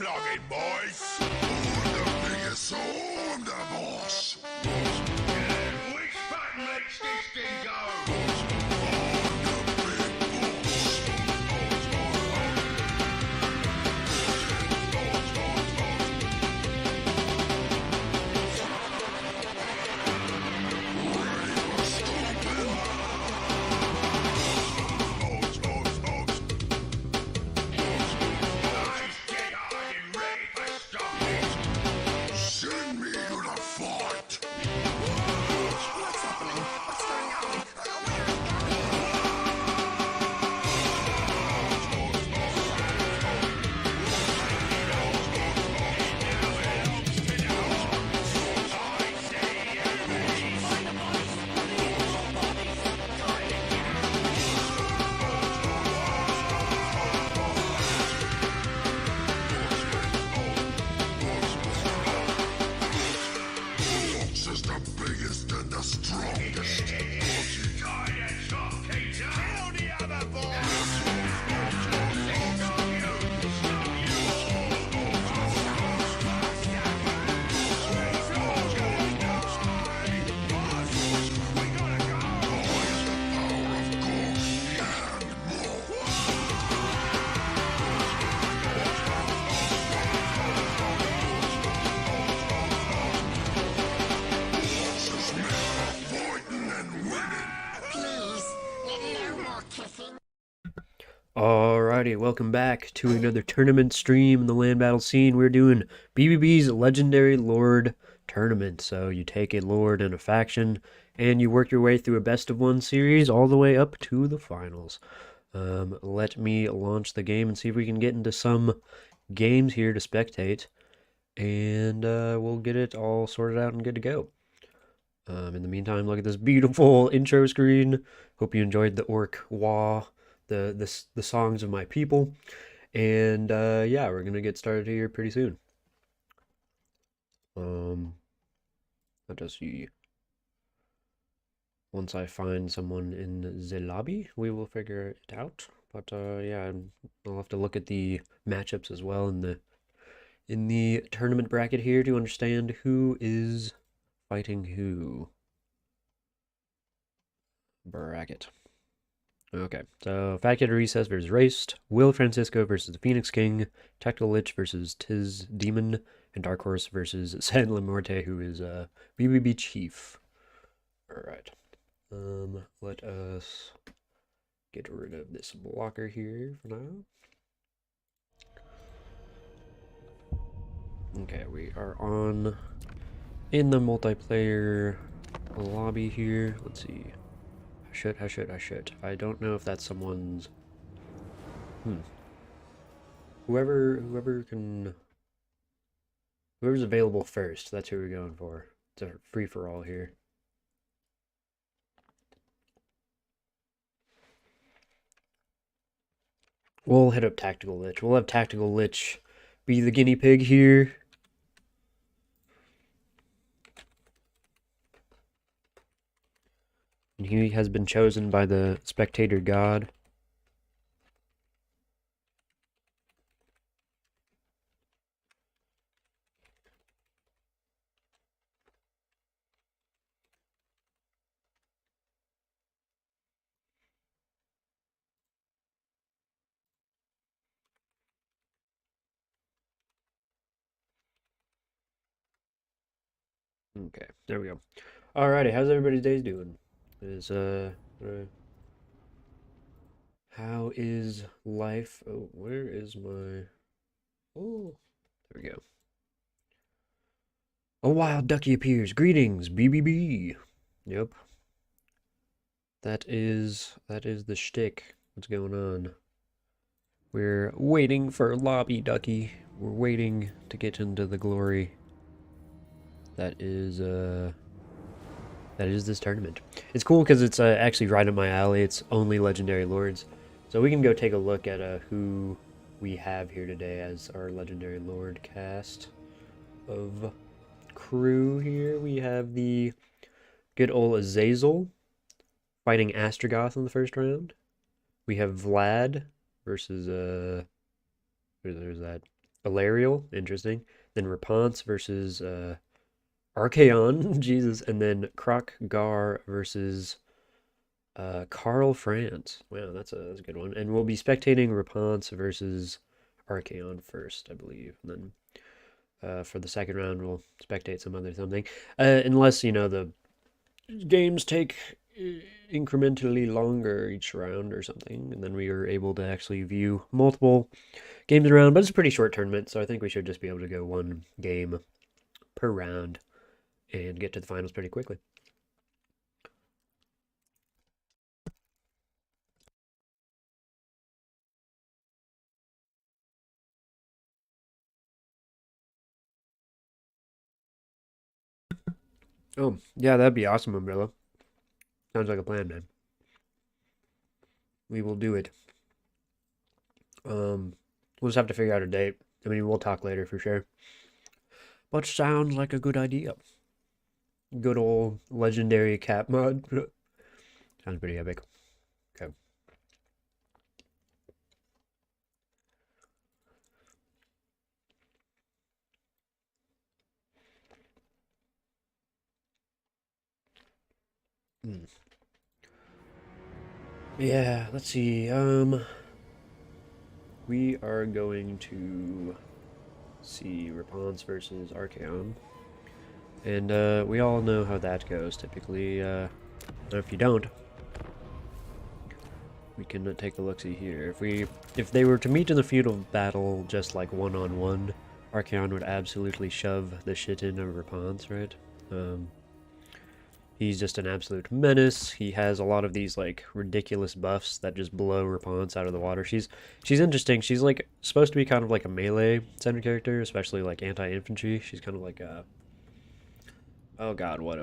noggin, boys. I'm the biggest, so I'm the boss. Which button makes this thing go? Alrighty, welcome back to another tournament stream in the land battle scene. We're doing BBB's Legendary Lord Tournament. So you take a Lord and a faction, and you work your way through a best of one series all the way up to the finals. Let me launch the game and see if we can get into some games here to spectate, and we'll get it all sorted out and good to go. In the meantime, look at this beautiful intro screen. Hope you enjoyed the Orc Wah. The songs of my people, and yeah, we're gonna get started here pretty soon. Let us see. Once I find someone in the lobby, we will figure it out. But yeah, I'll have to look at the matchups as well in the tournament bracket here to understand who is fighting who. Bracket. Okay, so Fat Kid Recess versus Raced, Will Francisco versus the Phoenix King, Tactical Lich versus Tiz Demon, and Dark Horse versus San Lamorte, who is BBB Chief. Alright, let us get rid of this blocker here for now. Okay, we are in the multiplayer lobby here. Let's see. I should. I don't know if that's someone's... Whoever's available first, that's who we're going for. It's a free-for-all here. We'll hit up Tactical Lich. We'll have Tactical Lich be the guinea pig here. And he has been chosen by the spectator god. Okay, there we go. Alrighty, how's everybody's days doing? How is life? Oh, where is my... Oh, there we go. A wild ducky appears. Greetings, BBB. Yep. That is the shtick. What's going on? We're waiting for Lobby Ducky. We're waiting to get into the glory. That is this tournament. It's cool because it's actually right up my alley. It's only Legendary Lords. So we can go take a look at who we have here today as our Legendary Lord cast of crew here. We have the good old Azazel fighting Astrogoth in the first round. We have Vlad versus, where's that? Alariel, interesting. Then Repanse versus Archaon, Jesus, and then Gar versus Karl, Franz. Wow, that's a good one. And we'll be spectating Repanse versus Archaon first, I believe. And then for the second round, we'll spectate some other something. Unless, the games take incrementally longer each round or something, and then we are able to actually view multiple games around. But it's a pretty short tournament, so I think we should just be able to go one game per round and get to the finals pretty quickly. Oh, yeah, that'd be awesome, Umbrella. Sounds like a plan, man. We will do it. We'll just have to figure out a date. I mean, we'll talk later for sure. But sounds like a good idea. Good old legendary cap mod. Sounds pretty epic. Okay. Yeah, let's see. We are going to see Repanse versus Archaon. And we all know how that goes typically. If you don't, we can take a look-see here. If they were to meet in the feudal battle just like one-on-one, Archaon would absolutely shove the shit into Repanse, right? He's just an absolute menace. He has a lot of these like ridiculous buffs that just blow Repanse out of the water. She's interesting. She's like supposed to be kind of like a melee centered character, especially like anti-infantry. She's kind of like a oh god, what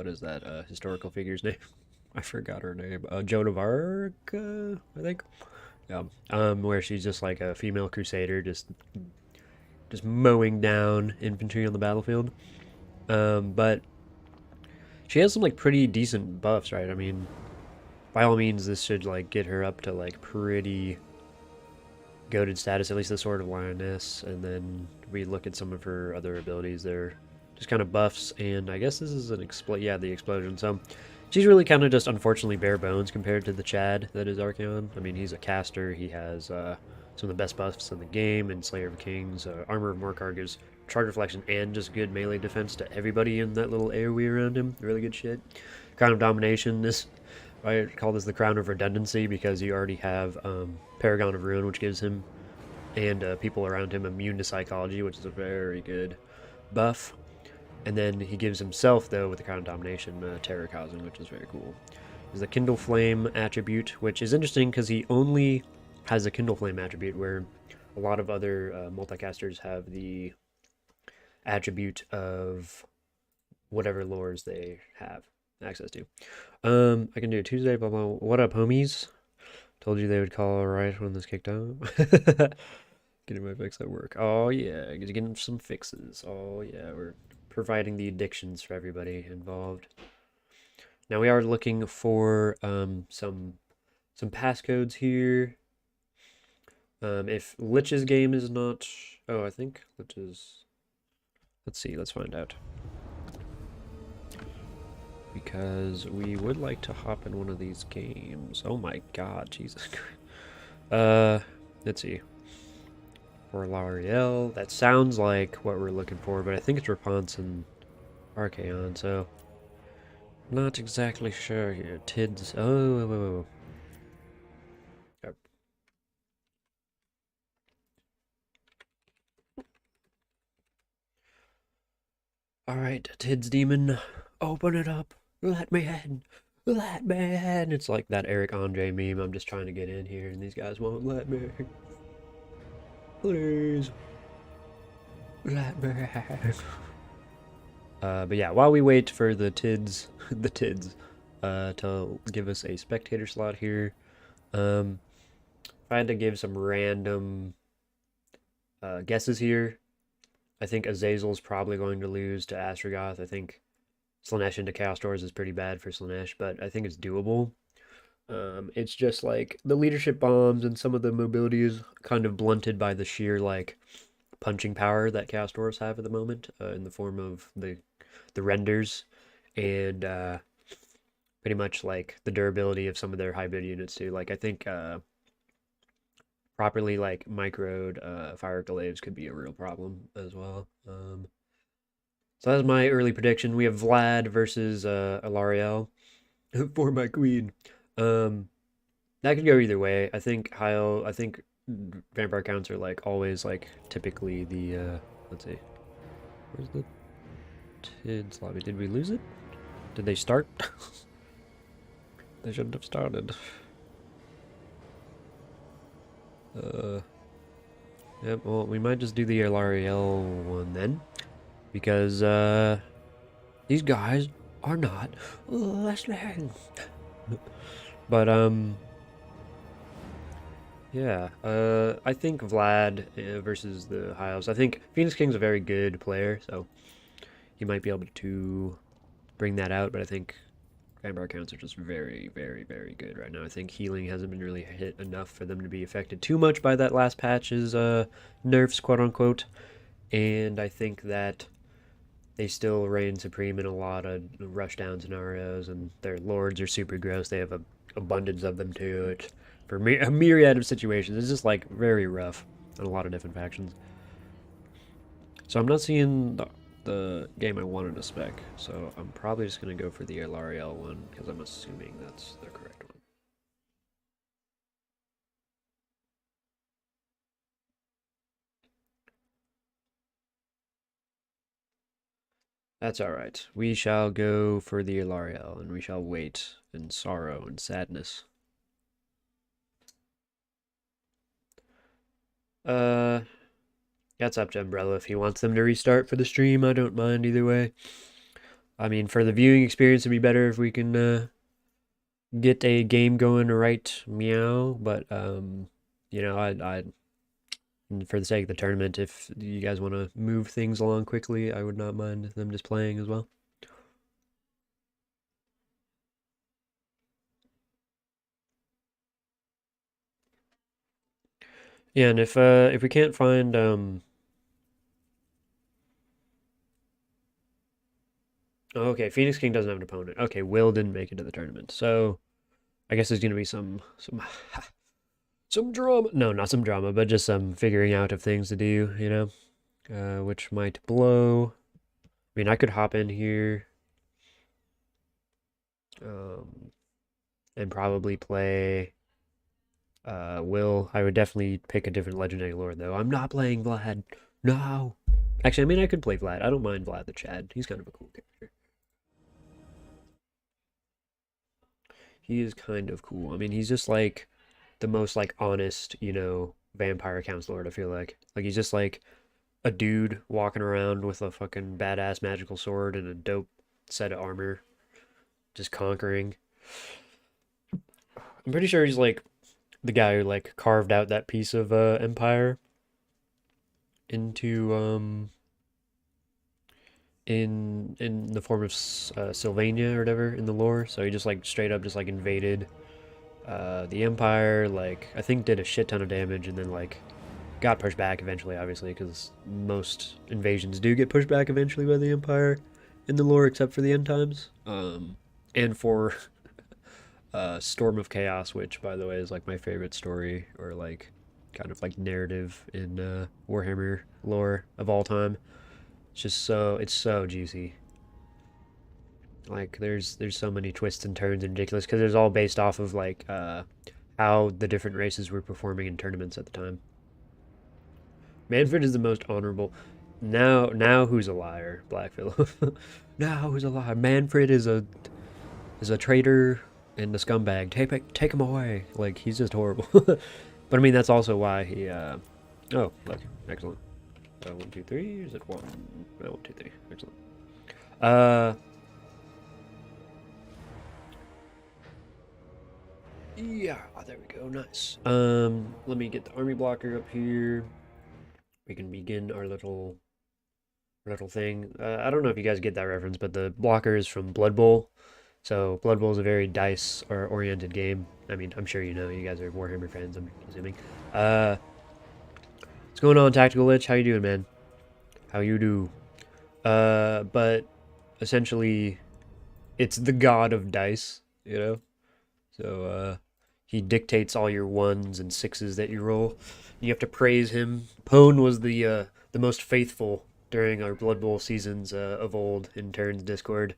is that historical figure's name? I forgot her name. Joan of Arc, I think. Yeah. Where she's just like a female crusader, just mowing down infantry on the battlefield. But she has some like pretty decent buffs, right? I mean, by all means, this should like get her up to like pretty goated status, at least the Sword of Lioness. And then we look at some of her other abilities. They're just kind of buffs, and I guess this is an the explosion. So she's really kind of just unfortunately bare bones compared to the Chad that is Archaon. I mean, he's a caster. He has some of the best buffs in the game, and Slayer of Kings, Armor of Morkar gives charge reflection and just good melee defense to everybody in that little AoE around him. Really good shit. Crown of Domination. I call this the Crown of Redundancy because you already have Paragon of Ruin, which gives him and people around him immune to psychology, which is a very good buff. And then he gives himself, though, with the Crown of Domination, Terror Causing, which is very cool. There's the Kindle Flame attribute, which is interesting because he only has a Kindle Flame attribute, where a lot of other multicasters have the attribute of whatever lores they have access to. I can do it Tuesday, blah, blah. What up, homies? Told you they would call all right when this kicked off. Getting my fix at work. Oh, yeah. Getting some fixes. Oh, yeah. We're providing the addictions for everybody involved. Now, we are looking for some passcodes here. If Lich's game is not... Oh, I think Lich's... Let's see, let's find out. Because we would like to hop in one of these games. Oh my god, Jesus Christ. Let's see. For L'Ariel, that sounds like what we're looking for, but I think it's Repanse and Archaon, so... Not exactly sure here. Tids... Oh, whoa. Yep. Alright, Tids Demon, open it up. Let me in. Let me in. It's like that Eric Andre meme. I'm just trying to get in here, and these guys won't let me. Please. Let me in. But yeah, while we wait for the Tids, to give us a spectator slot here, if I had to give some random guesses here, I think Azazel's probably going to lose to Astrogoth. I think Slaanesh into Chaos Doors is pretty bad for Slaanesh, but I think it's doable. It's just like the leadership bombs and some of the mobility is kind of blunted by the sheer like punching power that Chaos Dwarves have at the moment, in the form of the renders, and pretty much like the durability of some of their hybrid units too. Like I think properly like microed fire glaives could be a real problem as well. So that's my early prediction. We have Vlad versus Alariel for my queen. That could go either way. I think vampire counts are like always like typically the let's see. Where's the Tid's lobby? Did we lose it? Did they start? They shouldn't have started. Yep, well, we might just do the Alariel one then. Because, these guys are not listening. But, yeah, I think Vlad versus the High Elves. I think Phoenix King's a very good player, so he might be able to bring that out, but I think vampire counts are just very, very, very good right now. I think healing hasn't been really hit enough for them to be affected too much by that last patch's nerfs, quote-unquote, and I think that they still reign supreme in a lot of rushdown scenarios, and their lords are super gross. They have an abundance of them too. It's for a myriad of situations. It's just like very rough on a lot of different factions. So I'm not seeing the game I wanted to spec, so I'm probably just going to go for the Alariel one, because I'm assuming that's the correct one. That's alright. We shall go for the Alariel, and we shall wait in sorrow and sadness. That's up to Umbrella if he wants them to restart for the stream. I don't mind either way. I mean, for the viewing experience, it'd be better if we can get a game going right, meow. But you know, I for the sake of the tournament, if you guys want to move things along quickly, I would not mind them just playing as well. Yeah, and if we can't find oh, okay, Phoenix King doesn't have an opponent. Okay, Will didn't make it to the tournament, so I guess there's gonna be some drama. No, not some drama, but just some figuring out of things to do, you know, which might blow. I mean, I could hop in here, and probably play Will. I would definitely pick a different legendary lord though. I'm not playing Vlad. No. Actually, I mean, I could play Vlad. I don't mind Vlad the Chad. He's kind of a cool character. He is kind of cool. I mean, he's just like the most like honest, you know, vampire council lord, I feel like. Like he's just like a dude walking around with a fucking badass magical sword and a dope set of armor, just conquering. I'm pretty sure he's like the guy who like carved out that piece of empire into in the form of Sylvania or whatever in the lore. So he just like straight up just like invaded the empire, like I think did a shit ton of damage, and then like got pushed back eventually, obviously, because most invasions do get pushed back eventually by the empire in the lore, except for the end times, and for Storm of Chaos, which by the way is like my favorite story or like kind of like narrative in Warhammer lore of all time. It's so juicy. Like there's so many twists and turns and ridiculous, because it's all based off of like how the different races were performing in tournaments at the time. Manfred is the most honorable. Now who's a liar, Blackfield? Now who's a liar? Manfred is a traitor and a scumbag. Take him away. Like he's just horrible. But I mean that's also why he. Oh, look, excellent. 1, 2, 3. Is it 1? No, 1, 2, 3. Excellent. Yeah, there we go. Nice. Let me get the army blocker up here. We can begin our little thing. I don't know if you guys get that reference, but the blocker is from Blood Bowl. So Blood Bowl is a very dice or oriented game. I mean, I'm sure you know. You guys are Warhammer fans, I'm assuming. What's going on, Tactical Lich? How you doing, man? How you do? But essentially, it's the god of dice, you know? So, he dictates all your 1s and 6s that you roll. You have to praise him. Pone was the most faithful during our Blood Bowl seasons of old in Turn's Discord.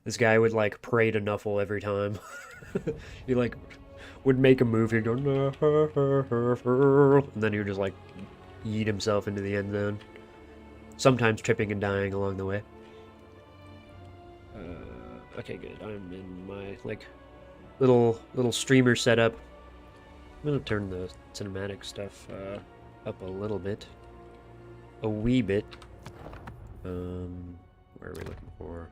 This guy would, like, pray to Nuffle every time. He, like, would make a move, he'd go, and then he would just, like, yeet himself into the end zone. Sometimes tripping and dying along the way. Okay, good. I'm in my, like, little streamer setup. I'm gonna turn the cinematic stuff up a little bit. A wee bit. Where are we looking for?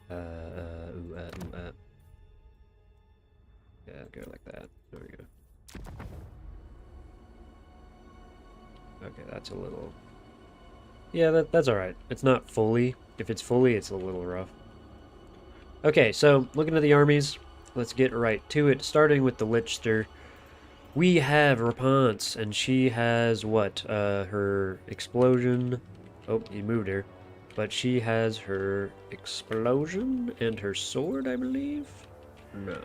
Yeah, go like that. There we go. Okay, that's a little... Yeah, that's alright. It's not fully. If it's fully, it's a little rough. Okay, so looking at the armies, let's get right to it. Starting with the Lichster, we have Repanse, and she has what? Her explosion. Oh, you moved her. But she has her explosion and her sword, I believe? No.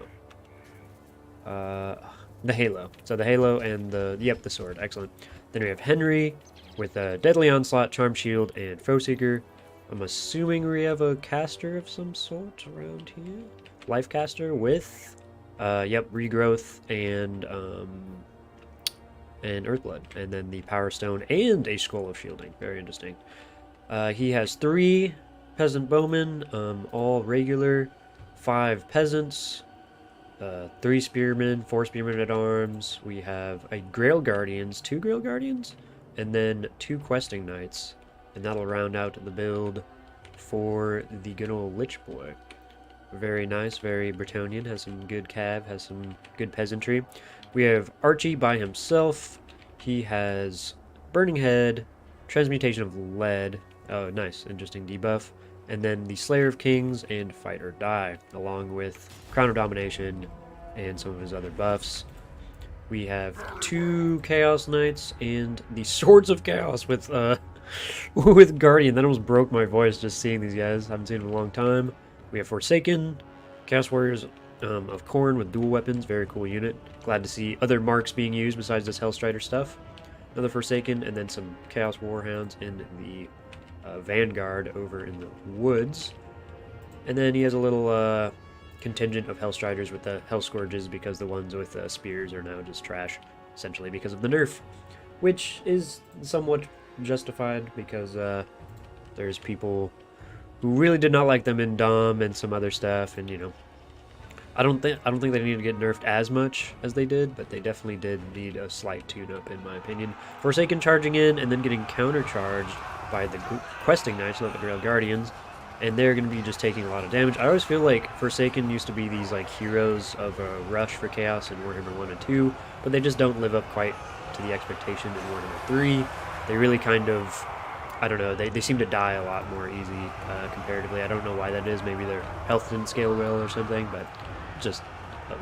The halo. So the halo and the sword. Excellent. Then we have Henry with a Deadly Onslaught, Charm Shield, and Foe Seeker. I'm assuming we have a caster of some sort around here. Life caster with, Regrowth and Earthblood. And then the Power Stone and a Scroll of Shielding. Very interesting. He has 3 Peasant Bowmen, all regular, 5 Peasants, 3 Spearmen, 4 Spearmen at Arms. We have a Grail Guardians, 2 Grail Guardians, and then 2 Questing Knights. And that'll round out the build for the good old Lich Boy. Very nice, very Bretonnian, has some good cav, has some good peasantry. We have Archie by himself. He has Burning Head, Transmutation of Lead. Oh, nice, interesting debuff. And then the Slayer of Kings and Fight or Die, along with Crown of Domination and some of his other buffs. We have 2 Chaos Knights and the Swords of Chaos with with Guardian. That almost broke my voice just seeing these guys. Haven't seen them in a long time. We have Forsaken, Chaos Warriors of Khorne with dual weapons. Very cool unit. Glad to see other marks being used besides this Hellstrider stuff. Another Forsaken, and then some Chaos Warhounds in the Vanguard over in the woods. And then he has a little contingent of Hellstriders with the Hell Scourges, because the ones with spears are now just trash, essentially because of the nerf. Which is somewhat justified, because there's people who really did not like them in Dom and some other stuff, and you know, I don't think they need to get nerfed as much as they did, but they definitely did need a slight tune-up in my opinion. Forsaken charging in and then getting countercharged by the Questing Knights, not the Grail Guardians, and they're going to be just taking a lot of damage. I always feel like Forsaken used to be these like heroes of a rush for Chaos in Warhammer 1 and 2, but they just don't live up quite to the expectation in Warhammer 3. They really kind of, I don't know, they seem to die a lot more easy comparatively. I don't know why that is. Maybe their health didn't scale well or something, but just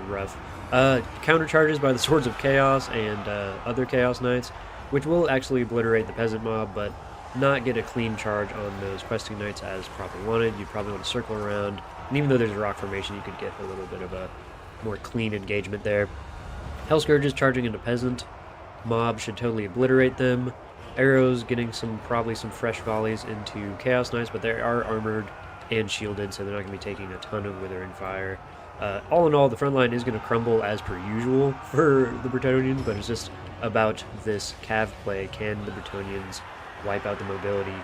rough. Countercharges by the Swords of Chaos and other Chaos Knights, which will actually obliterate the Peasant Mob, but not get a clean charge on those Questing Knights as probably wanted. You'd probably want to circle around, and even though there's a rock formation, you could get a little bit of a more clean engagement there. Hell Scourges charging into Peasant Mob should totally obliterate them. Arrows getting probably some fresh volleys into Chaos Knights, but they are armored and shielded, so they're not going to be taking a ton of Withering Fire. All in all, the front line is going to crumble as per usual for the Bretonnians, but it's just about this cav play. Can the Bretonnians wipe out the mobility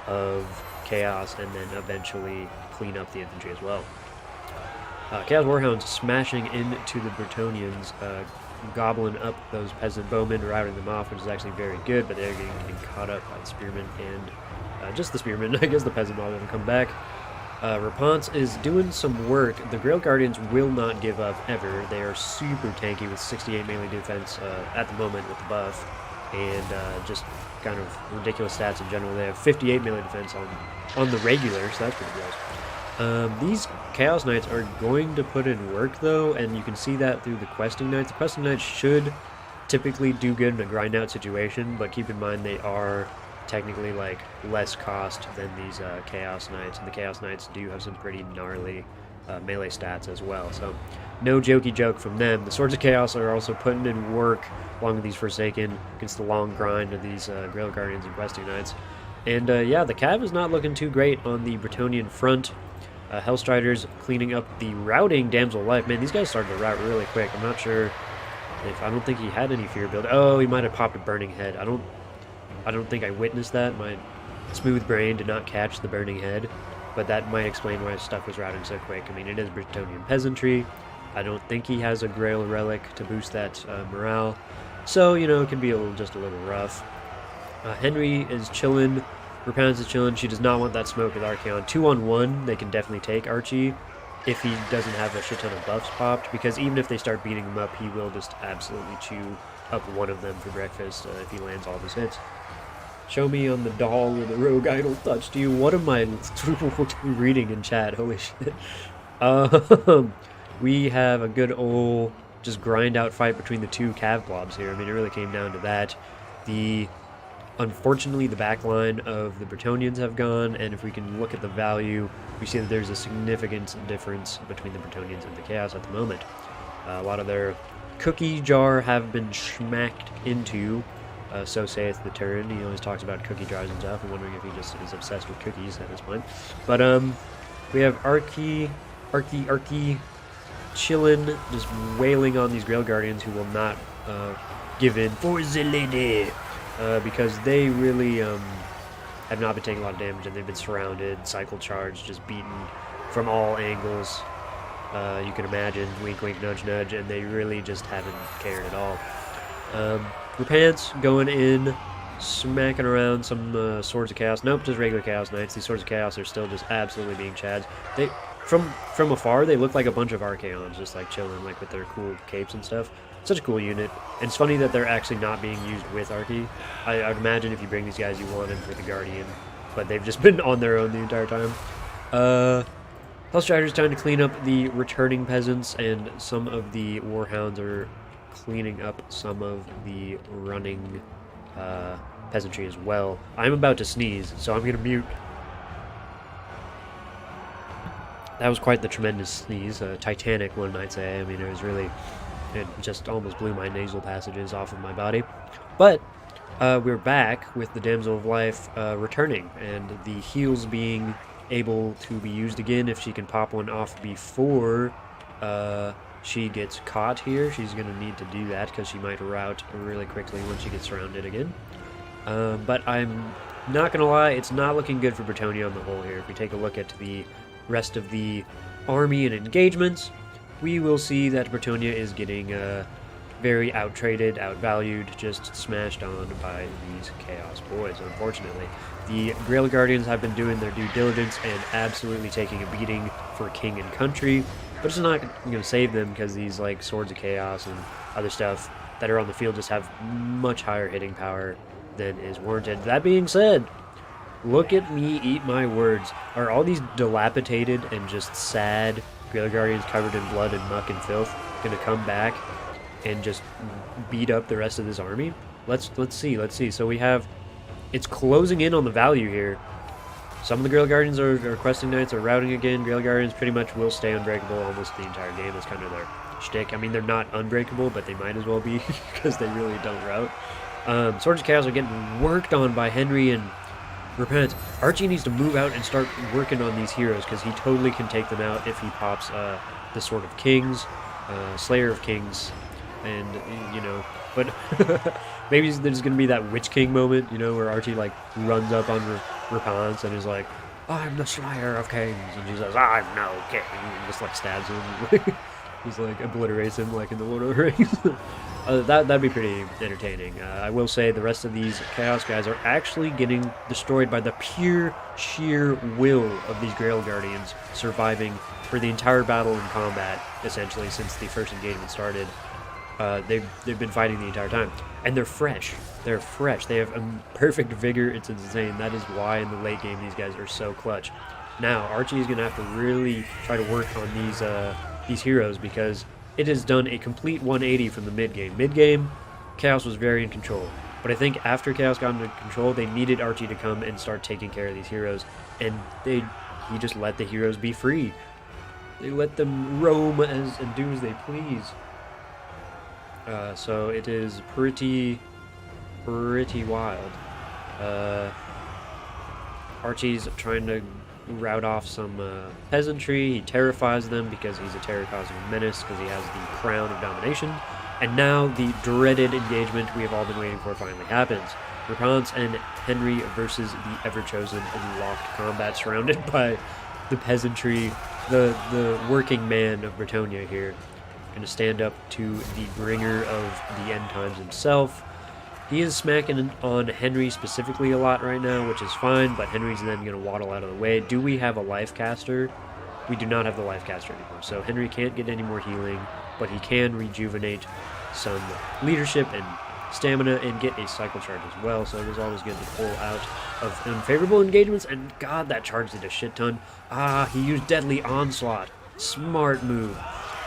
of Chaos and then eventually clean up the infantry as well? Chaos Warhounds smashing into the Bretonnians, gobbling up those Peasant Bowmen, routing them off, which is actually very good, but they're getting caught up by the Spearmen and just the Spearmen. I guess the Peasant Mob will come back. Repanse is doing some work. The Grail Guardians will not give up ever. They are super tanky with 68 melee defense at the moment with the buff, and just kind of ridiculous stats in general. They have 58 melee defense on the regular, so that's pretty gross. These Chaos Knights are going to put in work though, and you can see that through the Questing Knights. The Questing Knights should typically do good in a grind out situation, but keep in mind they are technically like less cost than these Chaos Knights, and the Chaos Knights do have some pretty gnarly melee stats as well. So no jokey joke from them. The Swords of Chaos are also putting in work along with these Forsaken against the long grind of these Grail Guardians and Questing Knights. And yeah, the Cav is not looking too great on the Bretonnian front. Hellstriders cleaning up the routing Damsel of Life. Man, these guys started to route really quick. I'm not sure if, I don't think he had any fear build. Oh, he might have popped a Burning Head. I don't think I witnessed that. My smooth brain did not catch the Burning Head, but that might explain why his stuff was routing so quick. I mean, it is Bretonnian Peasantry. I don't think he has a Grail Relic to boost that morale. So, you know, it can be just a little rough. Henry is chilling. Repanse is chilling. She does not want that smoke with Archaon. 2-on-1, they can definitely take Archie if he doesn't have a shit ton of buffs popped, because even if they start beating him up, he will just absolutely chew up one of them for breakfast if he lands all of his hits. Show me on the doll with the rogue idol touched you. What am I reading in chat? Holy shit. We have a good old just grind out fight between the two Cav blobs here. I mean, it really came down to that. Unfortunately, the back line of the Bretonnians have gone, and if we can look at the value, we see that there's a significant difference between the Bretonnians and the Chaos at the moment. A lot of their cookie jar have been smacked into, so saith the Turin. He always talks about cookie jars and stuff. I'm wondering if he just is obsessed with cookies at this point. But we have Archie chillin', just wailing on these Grail Guardians who will not give in for the lady. Because they really have not been taking a lot of damage, and they've been surrounded, cycle charged, just beaten from all angles. You can imagine, wink, wink, nudge, nudge, and they really just haven't cared at all. Repanse going in, smacking around some Swords of Chaos. Nope, just regular Chaos Knights. These Swords of Chaos are still just absolutely being chads. They, from afar, they look like a bunch of Archaons, just like chilling, like with their cool capes and stuff. Such a cool unit. And it's funny that they're actually not being used with Archie. I would imagine if you bring these guys, you want them for the Guardian, but they've just been on their own the entire time. Hellstrider's trying to clean up the returning peasants, and some of the Warhounds are cleaning up some of the running peasantry as well. I'm about to sneeze, so I'm going to mute. That was quite the tremendous sneeze. Titanic, one might say. I mean, it was really... It just almost blew my nasal passages off of my body. But we're back with the Damsel of Life returning, and the heals being able to be used again if she can pop one off before she gets caught here. She's going to need to do that because she might rout really quickly when she gets surrounded again. But I'm not going to lie, it's not looking good for Bretonnia on the whole here. If we take a look at the rest of the army and engagements, we will see that Bretonnia is getting very out-traded, out-valued, just smashed on by these Chaos Boys, unfortunately. The Grail Guardians have been doing their due diligence and absolutely taking a beating for king and country, but it's not going to save them because these like Swords of Chaos and other stuff that are on the field just have much higher hitting power than is warranted. That being said, look at me eat my words. Are all these dilapidated and just sad Grail Guardians covered in blood and muck and filth going to come back and just beat up the rest of this army? Let's see. So we have, it's closing in on the value here. Some of the Grail Guardians are Questing Knights, are routing again. Grail Guardians pretty much will stay unbreakable almost the entire game. That's kind of their shtick. I mean, they're not unbreakable, but they might as well be because they really don't route. Swords of Chaos are getting worked on by Henry and Repanse. Archie needs to move out and start working on these heroes because he totally can take them out if he pops the Sword of Kings, Slayer of Kings, and, you know, but maybe there's going to be that Witch King moment, you know, where Archie, like, runs up on Repanse and is like, I'm the Slayer of Kings, and she says, I'm no king, and just, like, stabs him. He's like, obliterates him, like in the Lord of the Rings. That'd be pretty entertaining. I will say the rest of these Chaos guys are actually getting destroyed by the pure, sheer will of these Grail Guardians surviving for the entire battle and combat, essentially, since the first engagement started. They've been fighting the entire time. And they're fresh. They're fresh. They have a perfect vigor. It's insane. That is why in the late game these guys are so clutch. Now, Archie is going to have to really try to work on these heroes because it has done a complete 180 from the mid-game. Mid-game, Chaos was very in control. But I think after Chaos got into control, they needed Archie to come and start taking care of these heroes. And he just let the heroes be free. They let them roam and do as they please. So it is pretty wild. Archie's trying to rout off some peasantry. He terrifies them because he's a terror-causing menace, because he has the crown of domination. And now the dreaded engagement we have all been waiting for finally happens. Repanse and Henry versus the Ever-Chosen in locked combat, surrounded by the peasantry, the working man of Bretonnia here. Going to stand up to the bringer of the end times himself. He is smacking on Henry specifically a lot right now, which is fine, but Henry's then going to waddle out of the way. Do we have a life caster? We do not have the life caster anymore, so Henry can't get any more healing, but he can rejuvenate some leadership and stamina and get a cycle charge as well, so it is always good to pull out of unfavorable engagements, and God, that charge did a shit ton. He used Deadly Onslaught. Smart move.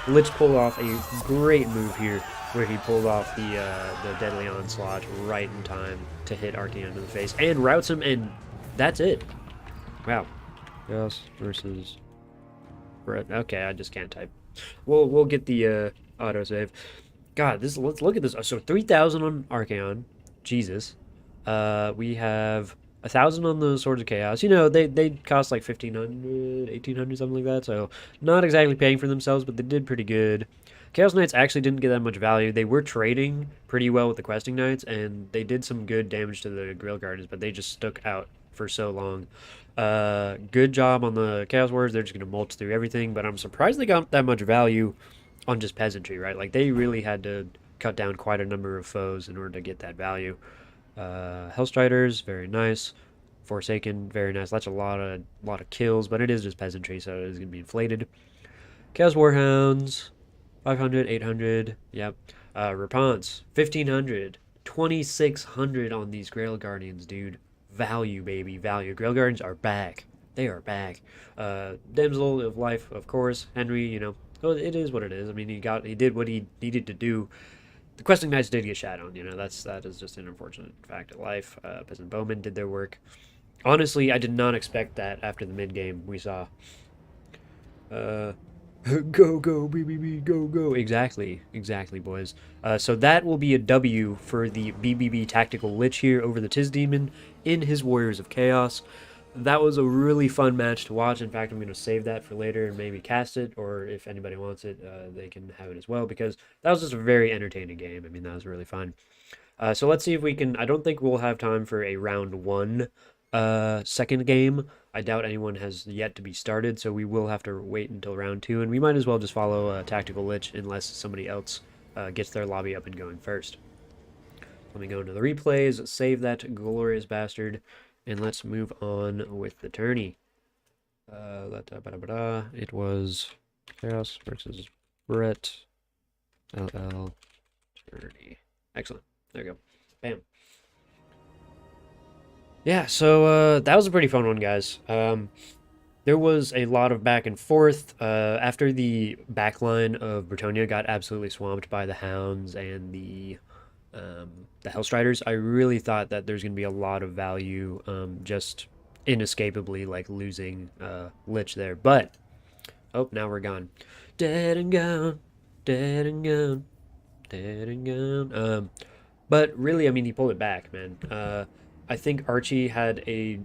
Lich pulled off a great move here, where he pulled off the Deadly Onslaught right in time to hit Archaon in the face, and routes him, and that's it. Wow. Chaos versus Brett. Okay, I just can't type. We'll get the autosave. God, let's look at this. So 3,000 on Archaon. Jesus. We have 1,000 on the Swords of Chaos. You know, they cost like 1,500, 1,800, something like that. So not exactly paying for themselves, but they did pretty good. Chaos Knights actually didn't get that much value. They were trading pretty well with the Questing Knights, and they did some good damage to the Grail Guardians, but they just stuck out for so long. Good job on the Chaos Warriors. They're just going to mulch through everything, but I'm surprised they got that much value on just peasantry, right? Like, they really had to cut down quite a number of foes in order to get that value. Hellstriders, very nice. Forsaken, very nice. That's a lot of kills, but it is just peasantry, so it is going to be inflated. Chaos Warhounds, 500, 800, yep. Repanse, 1,500, 2,600 on these Grail Guardians, dude. Value, baby, value. Grail Guardians are back. They are back. Damsel of Life, of course. Henry, you know, well, it is what it is. I mean, he did what he needed to do. The Questing Knights did get shat on, you know, that is just an unfortunate fact of life. Peasant Bowmen did their work. Honestly, I did not expect that after the mid-game we saw. Go, BBB, go. Exactly, boys. So that will be a W for the BBB Tactical Lich here over the Tiz Demon in his Warriors of Chaos. That was a really fun match to watch. In fact, I'm going to save that for later and maybe cast it, or if anybody wants it, they can have it as well, because that was just a very entertaining game. I mean, that was really fun. So let's see if we can... I don't think we'll have time for a round 1 second game. I doubt anyone has yet to be started, so we will have to wait until round 2, and we might as well just follow Tactical Lich unless somebody else gets their lobby up and going first. Let me go into the replays, save that glorious bastard, and let's move on with the tourney. It was Chaos versus Brett. LL tourney. Excellent. There you go. Bam. Yeah, so that was a pretty fun one, guys. There was a lot of back and forth. After the backline of Bretonnia got absolutely swamped by the Hounds and the Hellstriders, I really thought that there's going to be a lot of value just inescapably, like, losing Lich there. But, oh, now we're gone. Dead and gone, dead and gone, dead and gone. But really, I mean, he pulled it back, man. I think Archie had a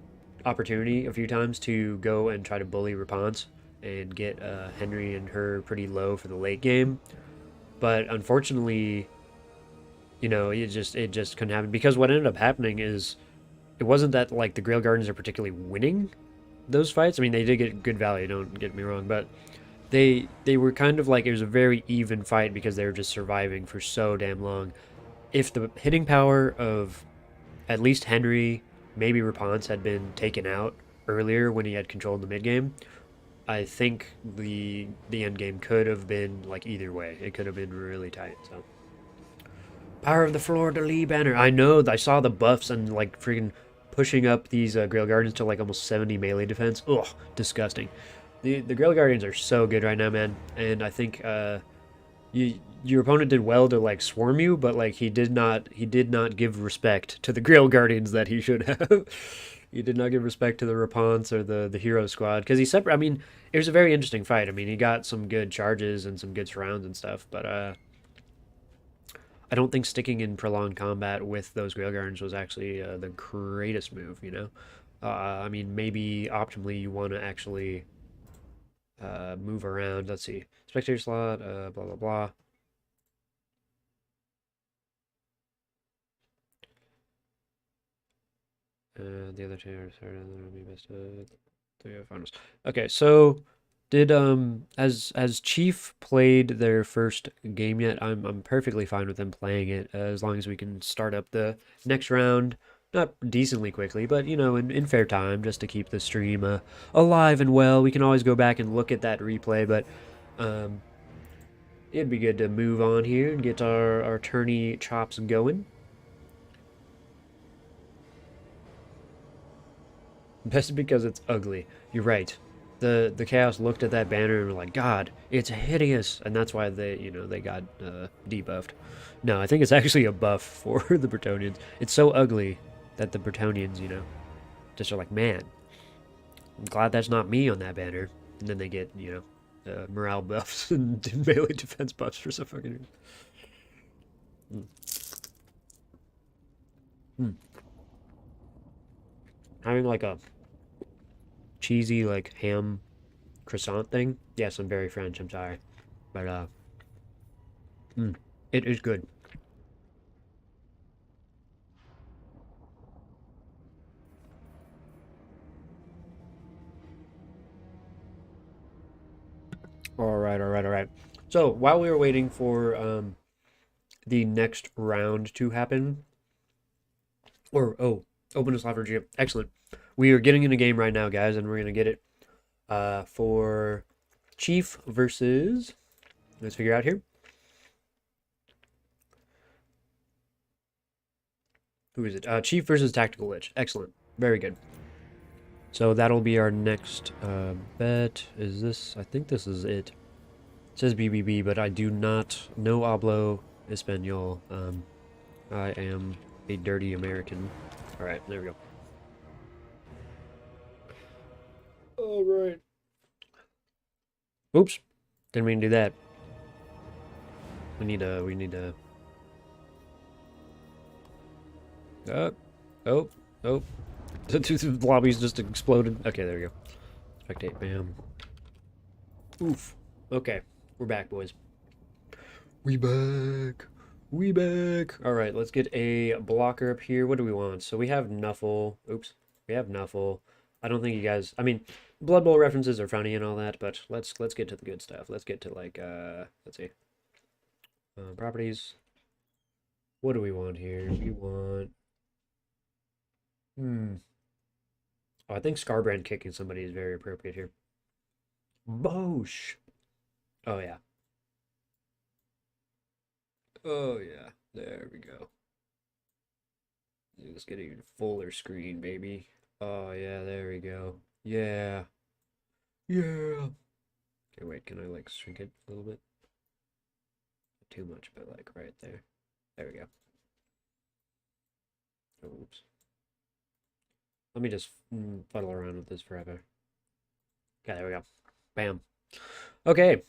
opportunity a few times to go and try to bully Repanse and get Henry and her pretty low for the late game. But unfortunately, you know, it just couldn't happen, because what ended up happening is it wasn't that, like, the Grail Guardians are particularly winning those fights. I mean, they did get good value, don't get me wrong, but they were kind of like, it was a very even fight because they were just surviving for so damn long. If the hitting power of at least Henry, maybe Repanse, had been taken out earlier when he had controlled the mid game, I think the end game could have been, like, either way. It could have been really tight. So, Power of the Fleur-de-Lis banner. I know, I saw the buffs and, like, freaking pushing up these Grail Guardians to, like, almost 70 melee defense. Ugh, disgusting. The Grail Guardians are so good right now, man. And I think your opponent did well to like swarm you, but like he did not give respect to the Grail Guardians that he should have. He did not give respect to the Repanse or the hero squad because he separate. I mean, it was a very interesting fight. I mean, he got some good charges and some good surrounds and stuff, but I don't think sticking in prolonged combat with those Grail Guardians was actually the greatest move. You know, I mean, maybe optimally you want to actually move around. Let's see, spectator slot, blah blah blah. The other two are started, and then it'll be best of three finals. Okay, so did has Chief played their first game yet? I'm perfectly fine with them playing it as long as we can start up the next round, not decently quickly, but you know, in fair time, just to keep the stream alive and well. We can always go back and look at that replay, but um, it'd be good to move on here and get our tourney chops going. Best because it's ugly. You're right. The Chaos looked at that banner and were like, God, it's hideous, and that's why they got debuffed. No, I think it's actually a buff for the Bretonnians. It's so ugly that the Bretonnians, just are like, man, I'm glad that's not me on that banner. And then they get, morale buffs and melee defense buffs for some fucking reason. Having like a cheesy like ham croissant thing. Yes, I'm very French, I'm sorry. But it is good. All right, all right, all right. So while we were waiting for the next round to happen, or open a slot for GM. Excellent. We are getting in a game right now, guys, and we're gonna get it for Chief versus. Let's figure out here. Who is it? Chief versus Tactical Lich. Excellent. Very good. So that'll be our next bet. Is this? I think this is it. It says BBB, but I do not know hablo Espanol. I am a dirty American. All right, there we go. All right. Oops, didn't mean to do that. We need a. Oh. The lobby's just exploded. Okay, there we go. Spectate, bam. Oof. Okay, we're back, boys. We back. We back. All right, let's get a blocker up here. What do we want? So we have Nuffle. Oops. We have Nuffle. I don't think you guys. I mean, Blood Bowl references are funny and all that, but let's get to the good stuff. Let's get to like let's see. Properties. What do we want here? We want. Oh, I think Scarbrand kicking somebody is very appropriate here. Bosh. Oh yeah. Oh yeah. There we go. Let's get a fuller screen, baby. Oh yeah, there we go. Yeah. Yeah. Okay, wait, can I like shrink it a little bit? Not too much, but like right there. There we go. Oops. Let me just fuddle around with this forever. Okay, there we go. Bam. Okay.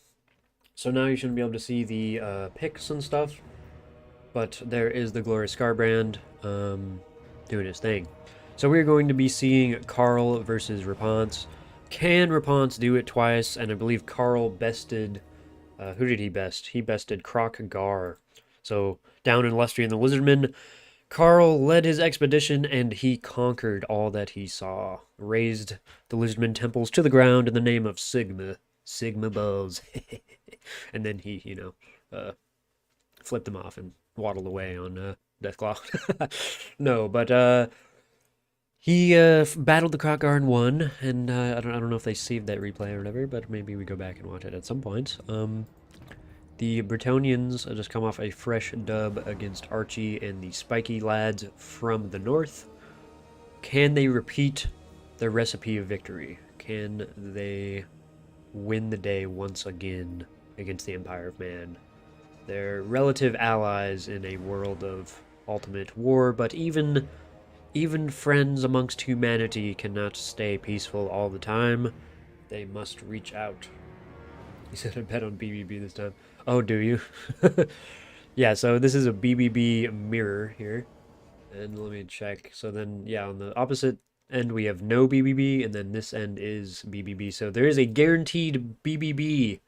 So now you shouldn't be able to see the picks and stuff. But there is the Glorious Scarbrand doing his thing. So we're going to be seeing Karl versus Repanse. Can Repanse do it twice? And I believe Karl bested... who did he best? He bested Croc Gar. So down in Lustry and the Lizardmen, Karl led his expedition and he conquered all that he saw. Razed the Lizardmen temples to the ground in the name of Sigma. Sigma Balls. And then he, flipped them off and waddled away on Deathclaw. No, but he battled the Krokgar and won, and I don't know if they saved that replay or whatever, but maybe we go back and watch it at some point. The Bretonnians just come off a fresh dub against Archie and the Spiky lads from the north. Can they repeat their recipe of victory? Can they win the day once again against the Empire of Man? They're relative allies in a world of ultimate war, but even friends amongst humanity cannot stay peaceful all the time. They must reach out. You said I bet on BBB this time. Oh, do you? Yeah, so this is a BBB mirror here. And let me check. So then, yeah, on the opposite end we have no BBB, and then this end is BBB. So there is a guaranteed BBB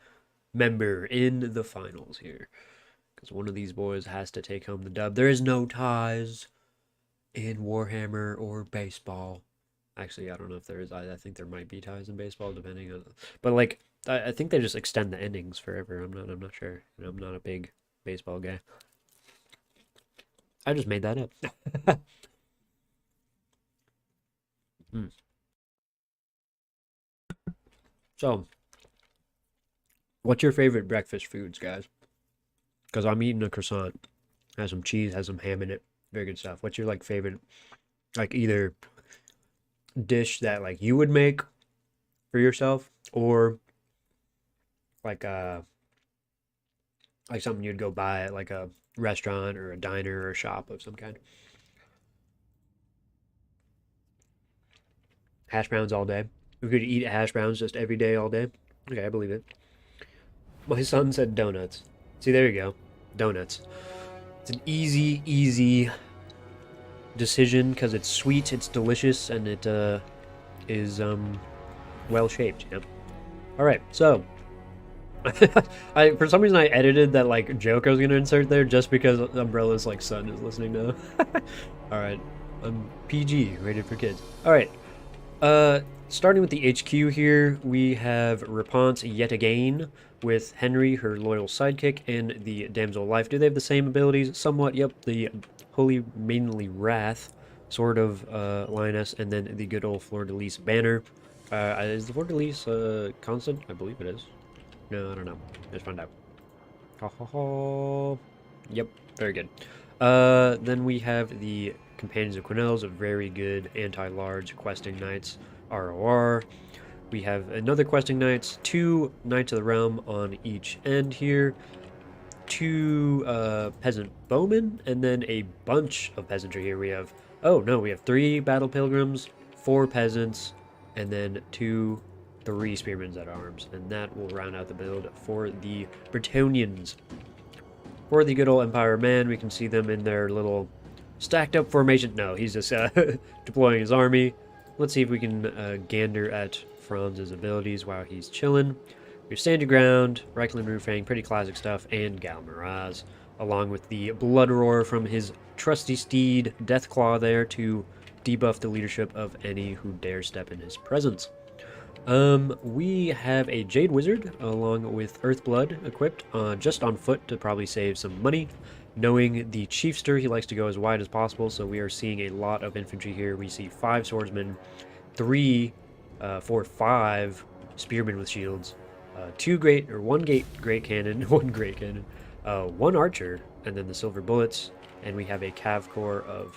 member in the finals here. Because one of these boys has to take home the dub. There is no ties in Warhammer or baseball. Actually, I don't know if there is. I think there might be ties in baseball, depending on... But, like, I think they just extend the endings forever. I'm not sure. I'm not a big baseball guy. I just made that up. So, what's your favorite breakfast foods, guys? Because I'm eating a croissant. Has some cheese, has some ham in it. Very good stuff. What's your, like, favorite, like, either dish that, like, you would make for yourself, or like something you'd go buy at, like, a restaurant or a diner or a shop of some kind? Hash browns all day. We could eat hash browns just every day, all day. Okay, I believe it. My son said donuts. See, there you go. Donuts. It's an easy decision because it's sweet, it's delicious, and it is well shaped. Yeah. All right, so for some reason I edited that, like, joke I was gonna insert there just because Umbrella's, like, son is listening now. All right, I'm PG, rated for kids. All right, starting with the HQ here, we have Repanse yet again with Henry, her loyal sidekick, and the Damsel of Life. Do they have the same abilities? Somewhat, yep. The Holy Maidenly Wrath, sort of, lioness, and then the good old Fleur-de-Lis banner. Is the Fleur-de-Lis constant? I believe it is. No, I don't know. Let's find out. Ha ha ha. Yep, very good. Then we have the Companions of Quenelles, a very good anti-large questing knights, ROR. We have another questing knights, 2 Knights of the Realm on each end here, 2 peasant bowmen, and then a bunch of peasantry here. We have, oh no, we have 3 battle pilgrims, 4 peasants, and then 3 spearmen at arms, and that will round out the build for the Bretonnians. For the good old Empire man, we can see them in their little stacked up formation. No, he's just deploying his army. Let's see if we can gander at Franz's abilities while he's chilling. We have Stand Your Ground, Reichland Roofang, pretty classic stuff, and Gal Miraz, along with the Blood Roar from his trusty steed, Deathclaw, there to debuff the leadership of any who dare step in his presence. We have a Jade Wizard along with Earthblood equipped, just on foot to probably save some money. Knowing the Chiefster, he likes to go as wide as possible, so we are seeing a lot of infantry here. We see 5 swordsmen, 5 spearmen with shields, 1 great cannon, 1 great cannon, 1 archer, and then the silver bullets, and we have a cav corps of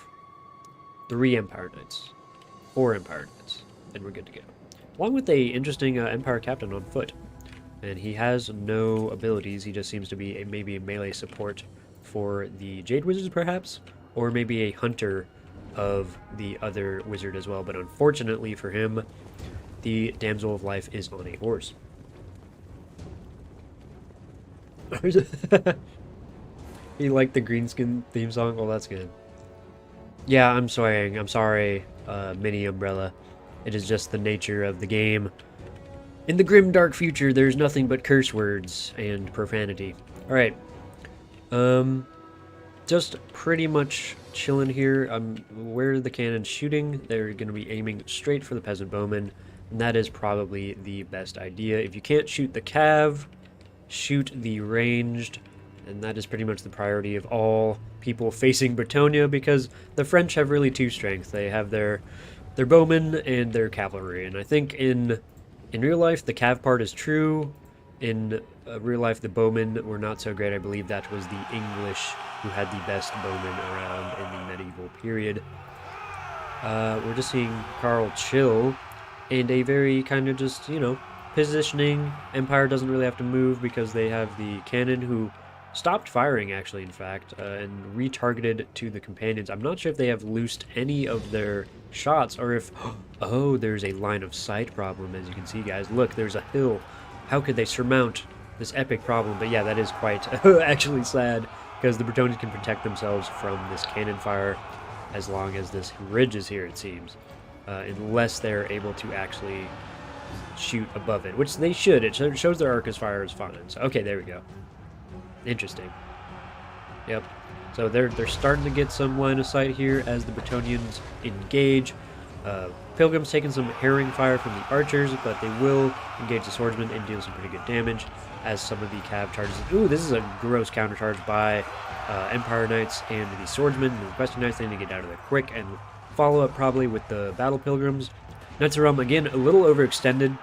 3 Empire Knights, 4 Empire Knights, and we're good to go. Along with a interesting Empire Captain on foot, and he has no abilities. He just seems to be maybe a melee support for the Jade Wizards, perhaps, or maybe a hunter of the other wizard as well. But unfortunately for him, the Damsel of Life is on a horse. He liked the Greenskin theme song. Well, that's good. Yeah, I'm sorry, Mini Umbrella. It is just the nature of the game. In the grim dark future, there's nothing but curse words and profanity. Alright. Just pretty much chilling here. Where are the cannons shooting? They're going to be aiming straight for the peasant bowmen, and that is probably the best idea. If you can't shoot the cav, shoot the ranged, and that is pretty much the priority of all people facing Bretonnia, because the French have really 2 strengths. They have their bowmen and their cavalry, and I think in real life the cav part is true. In real life the bowmen were not so great. I believe that was the English who had the best bowmen around in the medieval period. We're just seeing Karl chill, and a very kind of just, you know, positioning. Empire doesn't really have to move because they have the cannon who stopped firing, actually, in fact, and retargeted to the companions. I'm not sure if they have loosed any of their shots, or if... Oh, there's a line of sight problem, as you can see, guys. Look, there's a hill. How could they surmount this epic problem? But yeah, that is quite actually sad, because the Bretonnians can protect themselves from this cannon fire as long as this ridge is here, it seems. Unless they're able to actually shoot above it, which they should. It shows their Arcus fire is fine. So, okay, there we go. Interesting. Yep. So they're starting to get some line of sight here as the Bretonnians engage. Pilgrims taking some harrowing fire from the archers, but they will engage the swordsmen and deal some pretty good damage as some of the cav charges. Ooh, this is a gross countercharge by Empire Knights and the swordsmen. And the Questing Knights, they need to get out of there quick and follow up probably with the battle pilgrims. Knights of Realm, again, a little overextended.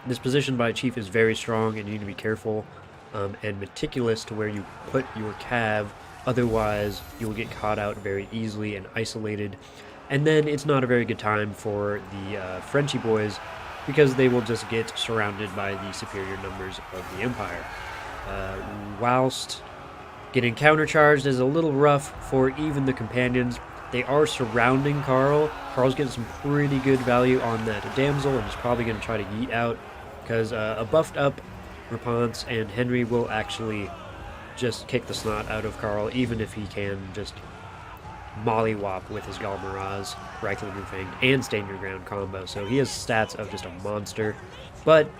This position by Chief is very strong, and you need to be careful and meticulous to where you put your cav. Otherwise, you will get caught out very easily and isolated. And then it's not a very good time for the Frenchy boys, because they will just get surrounded by the superior numbers of the Empire. Whilst getting countercharged is a little rough for even the companions. They are surrounding Karl. Karl's getting some pretty good value on that damsel, and is probably going to try to yeet out, because a buffed up Repanse and Henry will actually just kick the snot out of Karl, even if he can just mollywop with his Galmaraz, Reichland and Fanged, and Stain Your Ground combo. So he has stats of just a monster, but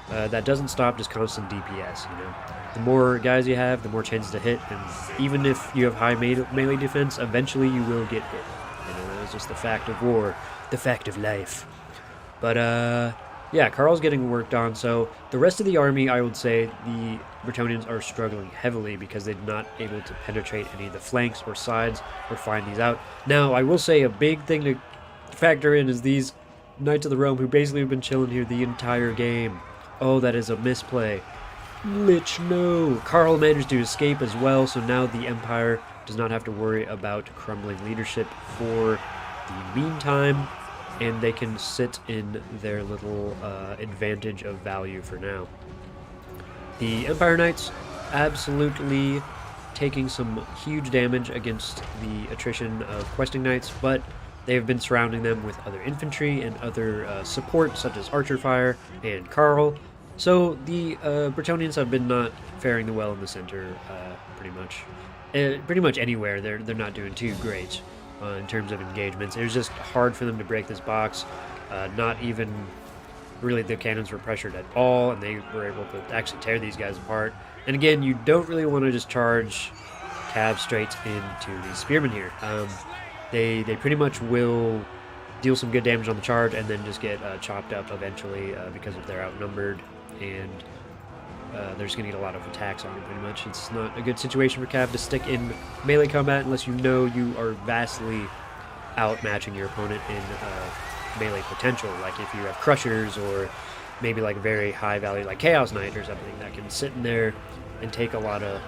that doesn't stop just constant DPS, you know. The more guys you have, the more chances to hit, and even if you have high melee defense, eventually you will get hit. You know, that's just the fact of war, the fact of life. But, yeah, Karl's getting worked on, so the rest of the army, I would say, the Bretonnians are struggling heavily because they're not able to penetrate any of the flanks or sides or find these out. Now, I will say a big thing to factor in is these Knights of the Realm, who basically have been chilling here the entire game. Oh, that is a misplay. Lich, no. Karl managed to escape as well, so now the Empire does not have to worry about crumbling leadership for the meantime, and they can sit in their little advantage of value for now. The Empire Knights absolutely taking some huge damage against the attrition of Questing Knights, but they have been surrounding them with other infantry and other support, such as Archer Fire and Karl. So the Bretonnians have been not faring well in the center, pretty much. Pretty much anywhere, they're not doing too great in terms of engagements. It was just hard for them to break this box. Not even really the cannons were pressured at all, and they were able to actually tear these guys apart. And again, you don't really want to just charge cav straight into these spearmen here. They pretty much will deal some good damage on the charge and then just get chopped up eventually because if they're outnumbered, and they're just going to get a lot of attacks on them pretty much. It's not a good situation for cav to stick in melee combat unless you know you are vastly outmatching your opponent in melee potential, like if you have Crushers or maybe like a very high value like Chaos Knight or something that can sit in there and take a lot of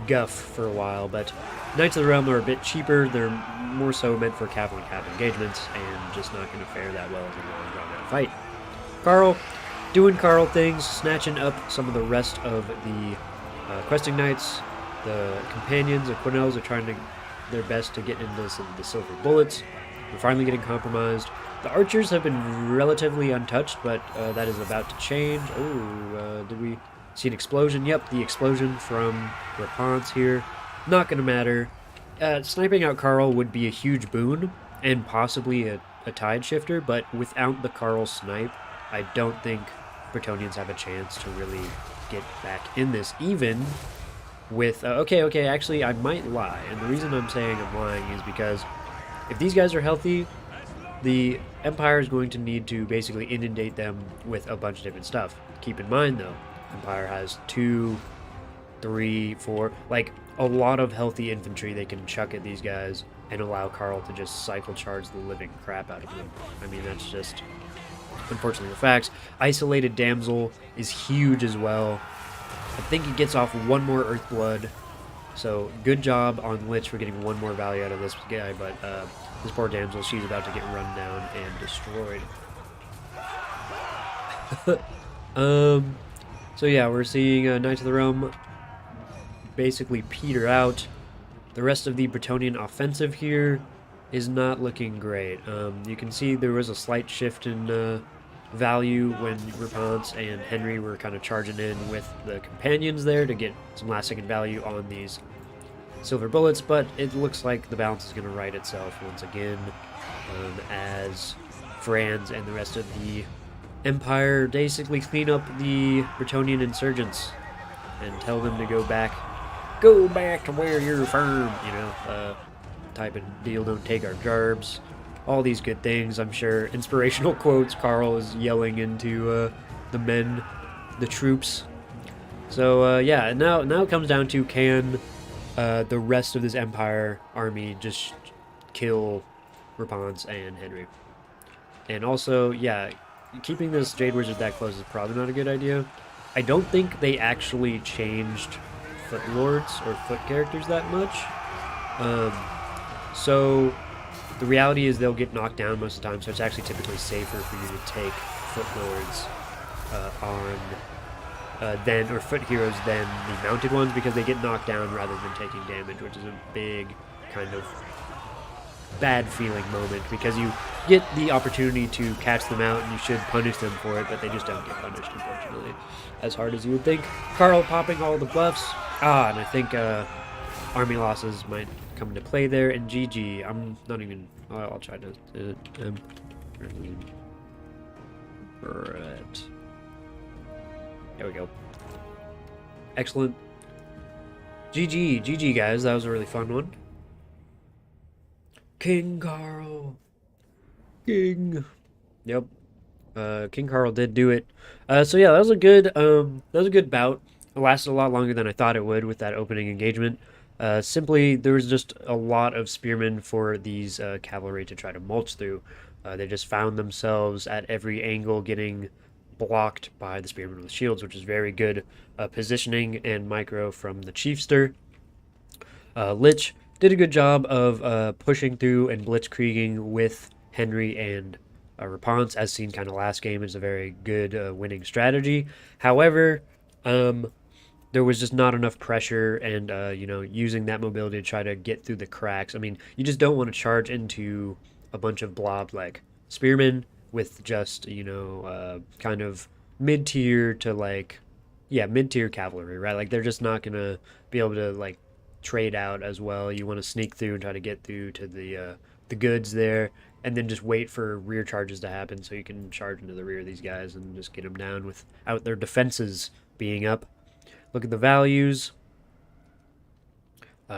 guff for a while. But Knights of the Realm are a bit cheaper. They're more so meant for cav on cav engagements and just not going to fare that well in a long drawn out fight. Karl doing Karl things, snatching up some of the rest of the Questing Knights. The companions, the Quinels, are trying to their best to get into the silver bullets. We're finally getting compromised. The archers have been relatively untouched, but that is about to change. Oh, did we see an explosion? Yep, the explosion from Repanse here. Not going to matter. Sniping out Karl would be a huge boon, and possibly a tide shifter, but without the Karl snipe, I don't think Bretonnians have a chance to really get back in this, even with... okay, actually, I might lie, and the reason I'm saying I'm lying is because if these guys are healthy, the Empire is going to need to basically inundate them with a bunch of different stuff. Keep in mind, though, Empire has 2, 3, 4, like, a lot of healthy infantry they can chuck at these guys and allow Karl to just cycle charge the living crap out of them. I mean, that's just... unfortunately the facts. Isolated Damsel is huge as well. I think he gets off one more Earthblood, so good job on Lich for getting one more value out of this guy, but this poor Damsel, she's about to get run down and destroyed. So yeah, we're seeing Knights of the Realm basically peter out. The rest of the Bretonnian offensive here is not looking great. You can see there was a slight shift in value when Repanse and Henry were kind of charging in with the companions there to get some last second value on these silver bullets, but it looks like the balance is going to right itself once again, as Franz and the rest of the Empire basically clean up the Bretonnian insurgents and tell them to go back to where you're from, you know, type of deal, don't take our jarbs, all these good things. I'm sure inspirational quotes Karl is yelling into the men, the troops. So yeah, now it comes down to, can the rest of this Empire army just kill Repanse and Henry? And also, yeah, keeping this Jade Wizard that close is probably not a good idea. I don't think they actually changed foot lords or foot characters that much. So the reality is they'll get knocked down most of the time, so it's actually typically safer for you to take foot lords or foot heroes than the mounted ones, because they get knocked down rather than taking damage, which is a big kind of bad feeling moment, because you get the opportunity to catch them out and you should punish them for it, but they just don't get punished, unfortunately, as hard as you would think. Karl popping all the buffs. And I think army losses might come into play there, and GG. I'm not even... I'll try to... Right. There we go. Excellent. GG, guys. That was a really fun one. King Karl. King. Yep. King Karl did do it. So yeah, that was a good bout. It lasted a lot longer than I thought it would with that opening engagement. Simply, there was just a lot of spearmen for these cavalry to try to mulch through. They just found themselves at every angle getting blocked by the spearmen with shields, which is very good positioning and micro from the Chiefster. Lich did a good job of pushing through and blitzkrieging with Henry and Repanse, as seen kind of last game. Is a very good winning strategy. However, there was just not enough pressure, and using that mobility to try to get through the cracks. I mean, you just don't want to charge into a bunch of blob like spearmen with just kind of mid-tier to mid-tier cavalry, right? Like, they're just not gonna be able to like trade out as well. You want to sneak through and try to get through to the goods there, and then just wait for rear charges to happen so you can charge into the rear of these guys and just get them down without their defenses being up. Look at the values.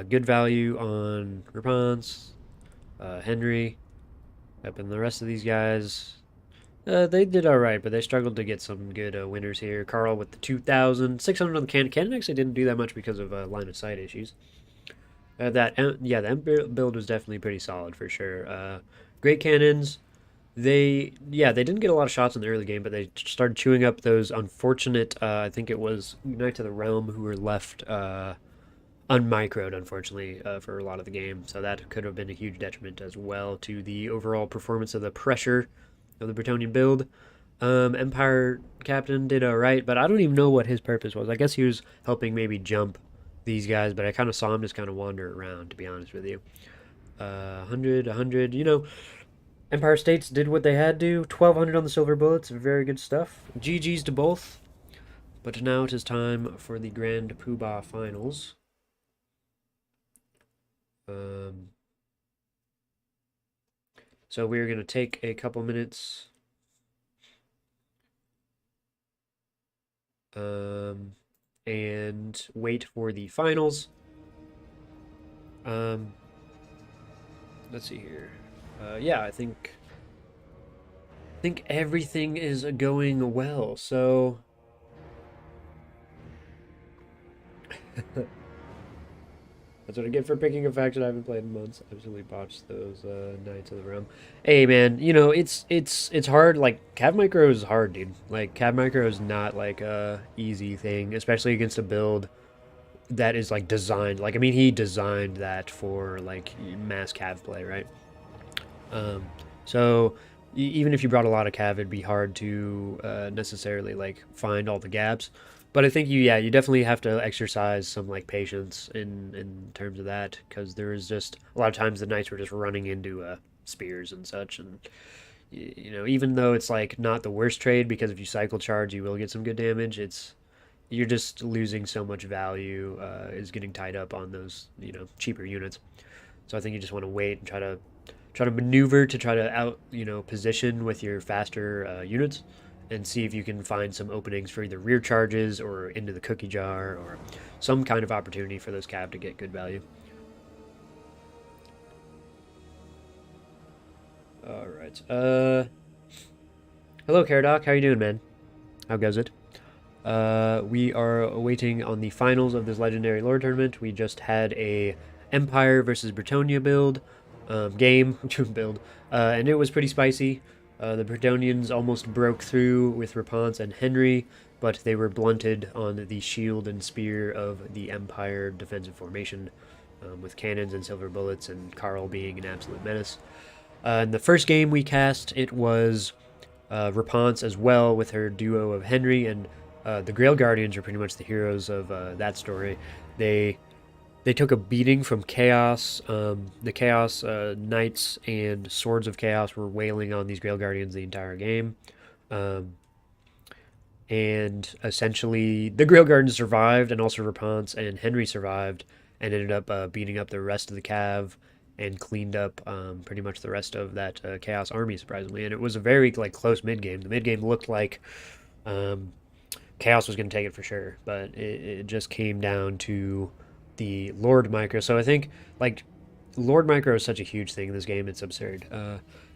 Good value on Repanse, Henry, up, and the rest of these guys. They did alright, but they struggled to get some good winners here. Karl with the 2,000. 600 on the cannon. Cannon actually didn't do that much because of line of sight issues. The Emperor build was definitely pretty solid for sure. Great cannons. They didn't get a lot of shots in the early game, but they started chewing up those unfortunate, I think it was Knights of the Realm who were left unmicroed, unfortunately, for a lot of the game. So that could have been a huge detriment as well to the overall performance of the pressure of the Bretonnian build. Empire Captain did alright, but I don't even know what his purpose was. I guess he was helping maybe jump these guys, but I kind of saw him just kind of wander around, to be honest with you. 100, Empire States did what they had to. 1,200 on the silver bullets. Very good stuff. GG's to both. But now it is time for the Grand Poobah Finals. So we're going to take a couple minutes. And wait for the finals. Let's see here. Yeah, I think everything is going well. So that's what I get for picking a faction I haven't played in months. Absolutely botched those Knights of the Realm. Hey man, it's hard. Like, Cav Micro is hard, dude. Like, Cav Micro is not like a easy thing, especially against a build that is like designed. Like, I mean, he designed that for like mass Cav play, right? So even if you brought a lot of Cav, it'd be hard to necessarily like find all the gaps. But I think you definitely have to exercise some like patience in terms of that, because there is just a lot of times the knights were just running into spears and such, and you know, even though it's like not the worst trade, because if you cycle charge you will get some good damage, it's you're just losing so much value, is getting tied up on those, you know, cheaper units. So I think you just want to wait and try to maneuver to try to out, you know, position with your faster units, and see if you can find some openings for either rear charges or into the cookie jar or some kind of opportunity for those cav to get good value. All right. Hello, Caradoc. How you doing, man? How goes it? We are waiting on the finals of this legendary lore tournament. We just had a Empire versus Bretonnia build game build, and it was pretty spicy. The Bretonians almost broke through with Repanse and Henry, but they were blunted on the shield and spear of the Empire defensive formation, with cannons and silver bullets, and Karl being an absolute menace. In the first game we cast, it was Repanse as well, with her duo of Henry, and the Grail Guardians are pretty much the heroes of that story. They they took a beating from Chaos. The Chaos Knights and Swords of Chaos were wailing on these Grail Guardians the entire game. Um, and essentially, the Grail Guardians survived, and also Repanse and Henry survived, and ended up beating up the rest of the Cav and cleaned up pretty much the rest of that Chaos army, surprisingly. And it was a very like close mid game. The mid game looked like um, Chaos was going to take it for sure, but it just came down to the Lord micro. So I think like Lord micro is such a huge thing in this game. It's absurd.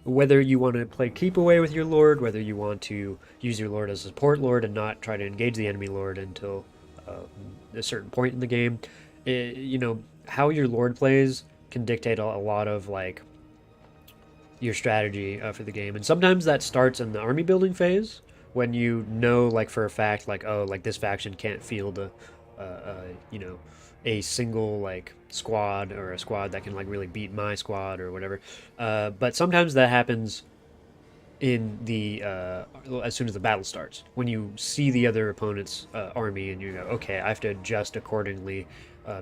Whether you want to play keep away with your Lord, whether you want to use your Lord as a support Lord and not try to engage the enemy Lord until a certain point in the game, you know, how your Lord plays can dictate a lot of like your strategy for the game. And sometimes that starts in the army building phase, when you know, like for a fact, like, oh, like this faction can't field you know, a single like squad, or a squad that can like really beat my squad or whatever. But sometimes that happens in the as soon as the battle starts, when you see the other opponent's army, and you go, okay, I have to adjust accordingly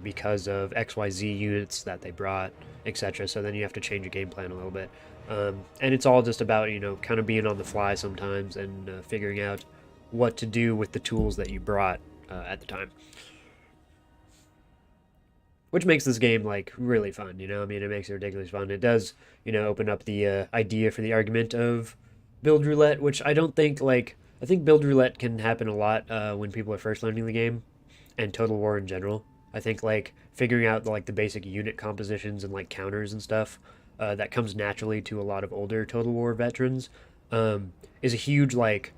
because of XYZ units that they brought, etc. So then you have to change your game plan a little bit. And it's all just about, you know, kind of being on the fly sometimes, and figuring out what to do with the tools that you brought at the time. Which makes this game like really fun, you know? I mean, it makes it ridiculously fun. It does, you know, open up the idea for the argument of build roulette, which I don't think like I think build roulette can happen a lot when people are first learning the game, and Total War in general. I think like figuring out like the basic unit compositions and like counters and stuff that comes naturally to a lot of older Total War veterans, is a huge like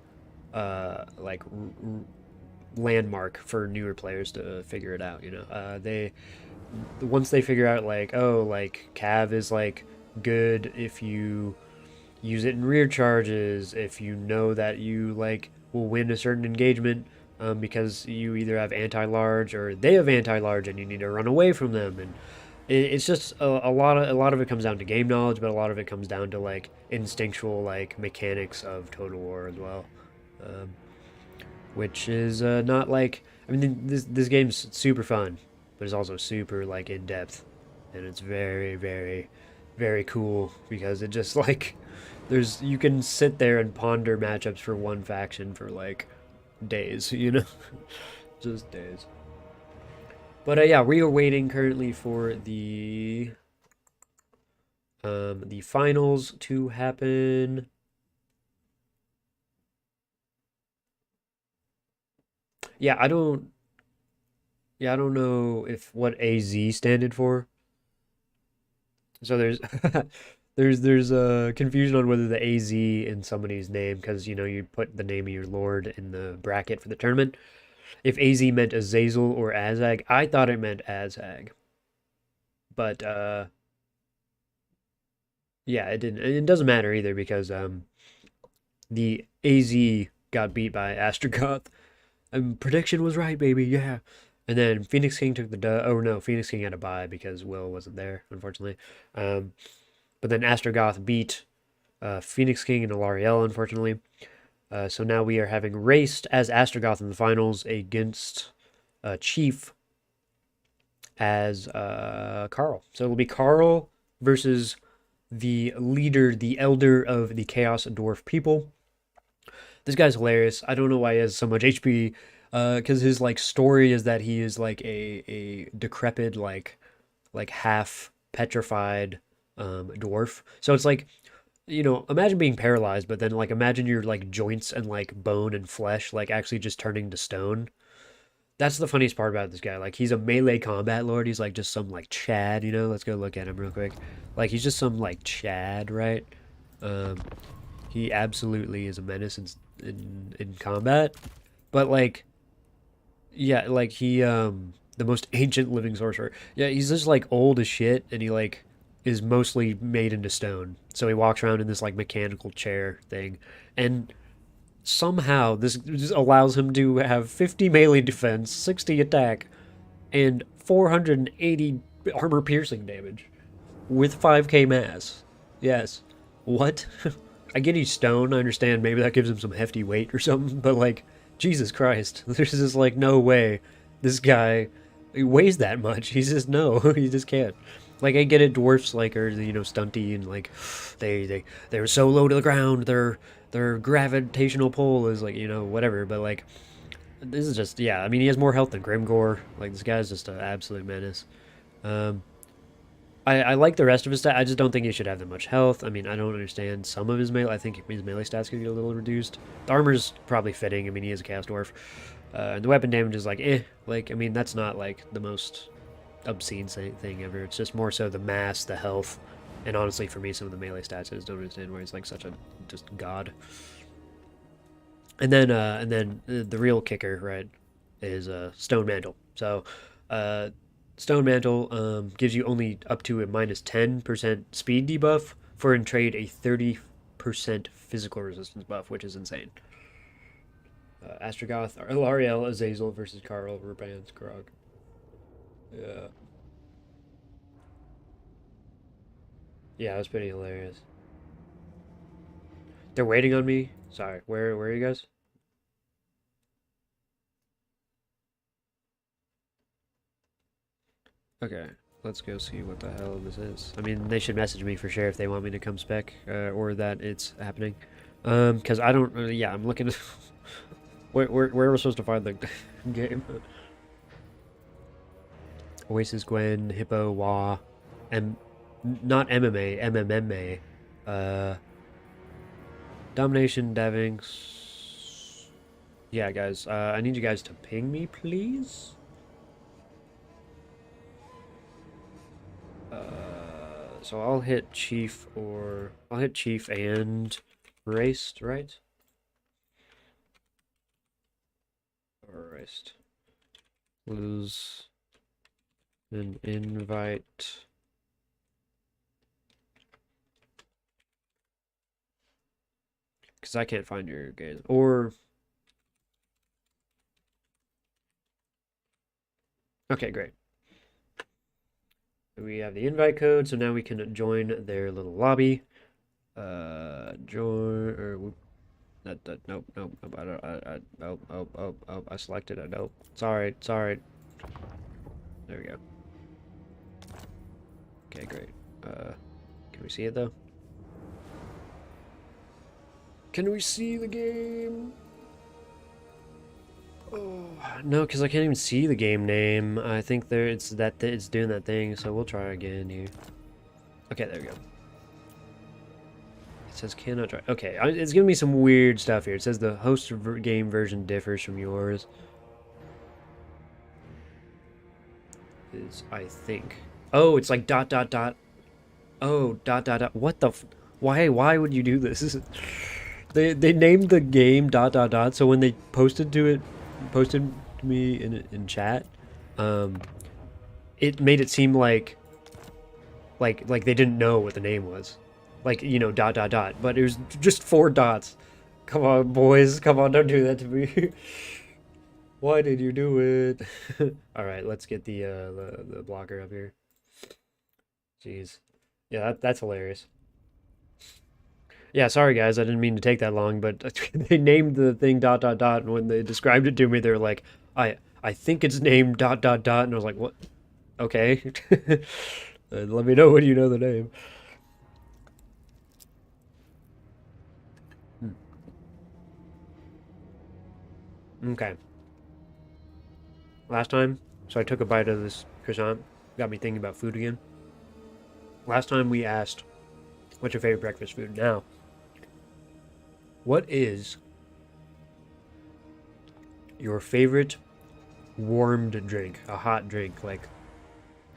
landmark for newer players to figure it out. You know, they once they figure out like, oh, like Cav is like good if you use it in rear charges, if you know that you like will win a certain engagement, because you either have anti-large or they have anti-large and you need to run away from them. And it's just a lot of it comes down to game knowledge, but a lot of it comes down to like instinctual like mechanics of Total War as well, um, which is not like, I mean, this game's super fun, but it's also super like in depth, and it's very very very cool, because it just like there's you can sit there and ponder matchups for one faction for like days, you know, just days. But yeah, we are waiting currently for the finals to happen. Yeah, I don't know if what AZ standed for. So there's there's a confusion on whether the AZ in somebody's name, because you know you put the name of your lord in the bracket for the tournament. If AZ meant Azazel or Azag, I thought it meant Azag, but yeah, it didn't. It doesn't matter either, because the AZ got beat by Astrogoth. Prediction was right, baby. Yeah. And then Phoenix King took the oh no, Phoenix King had a bye because Will wasn't there, unfortunately. But then Astrogoth beat Phoenix King and Alariel, unfortunately. So now we are having raced as Astrogoth in the finals against Chief as Karl. So it'll be Karl versus the leader, the elder of the Chaos Dwarf people. This guy's hilarious. I don't know why he has so much HP. Because his like story is that he is like a decrepit like half petrified dwarf. So it's like, imagine being paralyzed, but then like imagine your like joints and like bone and flesh like actually just turning to stone. That's the funniest part about this guy. Like he's a melee combat lord. He's like just some like Chad, Let's go look at him real quick. Like he's just some like Chad, right? Um, he absolutely is a menace in combat. But like, yeah, like he the most ancient living sorcerer. Yeah, he's just like old as shit, and he like is mostly made into stone. So he walks around in this like mechanical chair thing, and somehow this just allows him to have 50 melee defense, 60 attack, and 480 armor piercing damage with 5k mass. Yes. What? I get he's stone. I understand maybe that gives him some hefty weight or something, but like, Jesus Christ, there's just like no way this guy he weighs that much. He's just no, he just can't. Like I get it, dwarfs like are stunty and like they're so low to the ground. Their gravitational pull is like whatever. But like this is just yeah. I mean he has more health than Grimgore. Like this guy's just an absolute menace. Um, I like the rest of his stats. I just don't think he should have that much health. I mean, I don't understand some of his melee. I think his melee stats could get a little reduced. The armor's probably fitting. I mean, he is a chaos dwarf. And the weapon damage is like, eh. Like, I mean, that's not like the most obscene thing ever. It's just more so the mass, the health, and honestly, for me, some of the melee stats I just don't understand why he's like such a just god. And then the real kicker, right, is Stone Mantle. So, Stone Mantle gives you only up to a minus 10% speed debuff for in trade a 30% physical resistance buff, which is insane. Astrogoth, L'Ariel, Azazel versus Karl, Repanse, Grog. Yeah. Yeah, it was pretty hilarious. They're waiting on me. Sorry, where are you guys? Okay, let's go see what the hell this is. I mean, they should message me for sure if they want me to come spec, or that it's happening. Because I don't, yeah, I'm looking at, where we're supposed to find the game. Oasis, Gwen, Hippo, Wah, and not MMA, MMMA, Domination, Davings. Yeah, guys, I need you guys to ping me, please. So I'll hit Chief and Raced, right? Or Raced. Lose an invite. Because I can't find your game. Or... Okay, great. We have the invite code, so now we can join their little lobby. Join or nope, I selected it. Nope. Sorry. There we go. Okay, great. Can we see it though? Can we see the game? Oh, no, because I can't even see the game name. I think it's doing that thing, so we'll try again here. Okay, there we go. It says cannot try. Okay, it's giving me some weird stuff here. It says the host game version differs from yours. I think. Oh, it's like dot dot dot. Oh, dot dot dot. What the? Why would you do this? They named the game dot dot dot. So when they posted to me in chat, it made it seem like they didn't know what the name was, like dot dot dot. But it was just 4 dots. Come on, boys. Come on, don't do that to me. Why did you do it? All right, let's get the blocker up here. Jeez, yeah, that's hilarious. Yeah, sorry guys, I didn't mean to take that long, but they named the thing ... and when they described it to me, they were like, I think it's named ... and I was like, what? Okay. Let me know when you know the name. Okay. Last time, so I took a bite of this croissant, got me thinking about food again. Last time we asked, what's your favorite breakfast food? Now, what is your favorite warmed drink? A hot drink, like,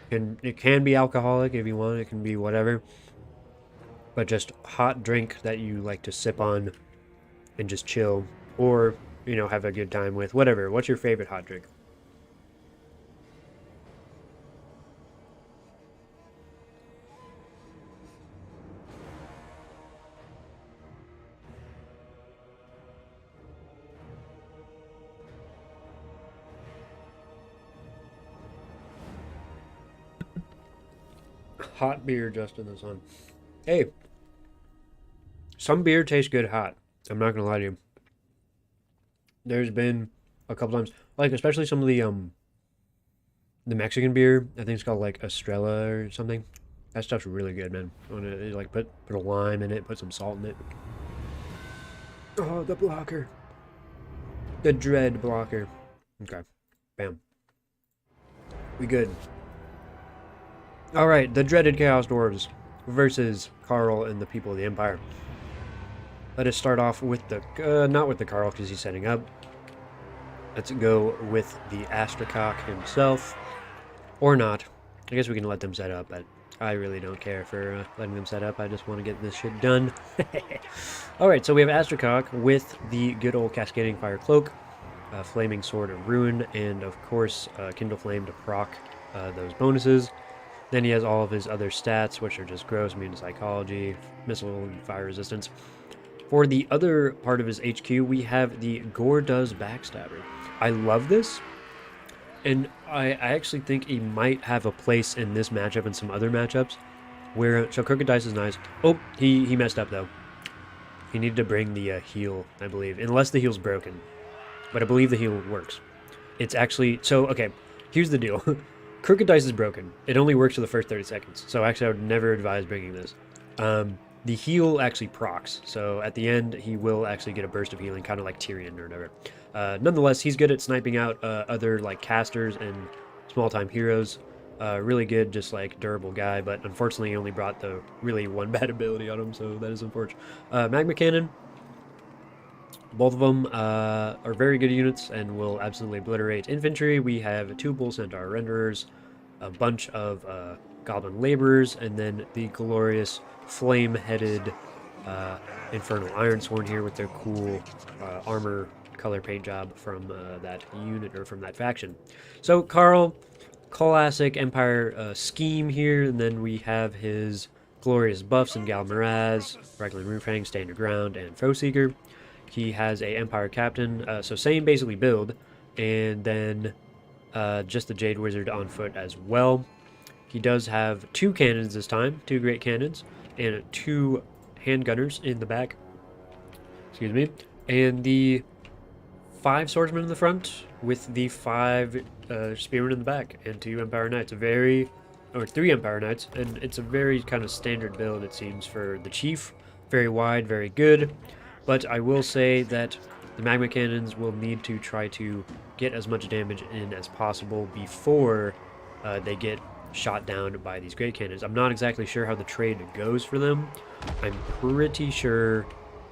it can be alcoholic if you want, it can be whatever. But just hot drink that you like to sip on and just chill, or, you know, have a good time with, whatever. What's your favorite hot drink? Hot beer just in the sun. Hey, some beer tastes good hot. I'm not gonna lie to you. There's been a couple times, like especially some of the Mexican beer. I think it's called like Estrella or something. That stuff's really good, man. I want to like put a lime in it, put some salt in it. Oh, the blocker. The dread blocker. Okay, bam. We good. All right, the dreaded Chaos Dwarves versus Karl and the people of the Empire. Let us start off with the, not with the Karl because he's setting up. Let's go with the Astrogoth himself. Or not. I guess we can let them set up, but I really don't care for letting them set up. I just want to get this shit done. Alright, so we have Astrogoth with the good old Cascading Fire Cloak, Flaming Sword of Ruin, and of course Kindle Flame to proc those bonuses. Then he has all of his other stats, which are just gross, immune to psychology, missile and fire resistance. For the other part of his HQ, we have the Gore Does Backstabber. I love this, and I actually think he might have a place in this matchup and some other matchups. Where, so Crooked Dice is nice. Oh, he messed up though. He needed to bring the heal, I believe, unless the heal's broken. But I believe the heal works. It's actually, so, okay, here's the deal. Crooked Dice is broken. It only works for the first 30 seconds. So actually I would never advise bringing this. The heal actually procs. So at the end, he will actually get a burst of healing, kind of like Tyrion or whatever. Nonetheless, he's good at sniping out other like casters and small-time heroes. Really good, just like durable guy. But unfortunately, he only brought the really one bad ability on him. So that is unfortunate. Magma Cannon. Both of them are very good units and will absolutely obliterate infantry. We have 2 Bull Centaur Renderers, a bunch of Goblin Laborers, and then the glorious flame-headed Infernal Ironsworn here with their cool armor color paint job from that unit or from that faction. So Karl, classic Empire scheme here, and then we have his glorious buffs in Gal Miraz, Regular Roofhang, Stand Your Ground, and Foe Seeker. He has a Empire Captain, so same basically build, and then just the Jade Wizard on foot as well. He does have 2 cannons this time, 2 great cannons, and 2 handgunners in the back. Excuse me. And the 5 swordsmen in the front with the 5 spearmen in the back, and 2 Empire Knights. Or 3 Empire Knights, and it's a very kind of standard build, it seems, for the Chief. Very wide, very good. But I will say that the Magma Cannons will need to try to get as much damage in as possible before they get shot down by these Great Cannons. I'm not exactly sure how the trade goes for them. I'm pretty sure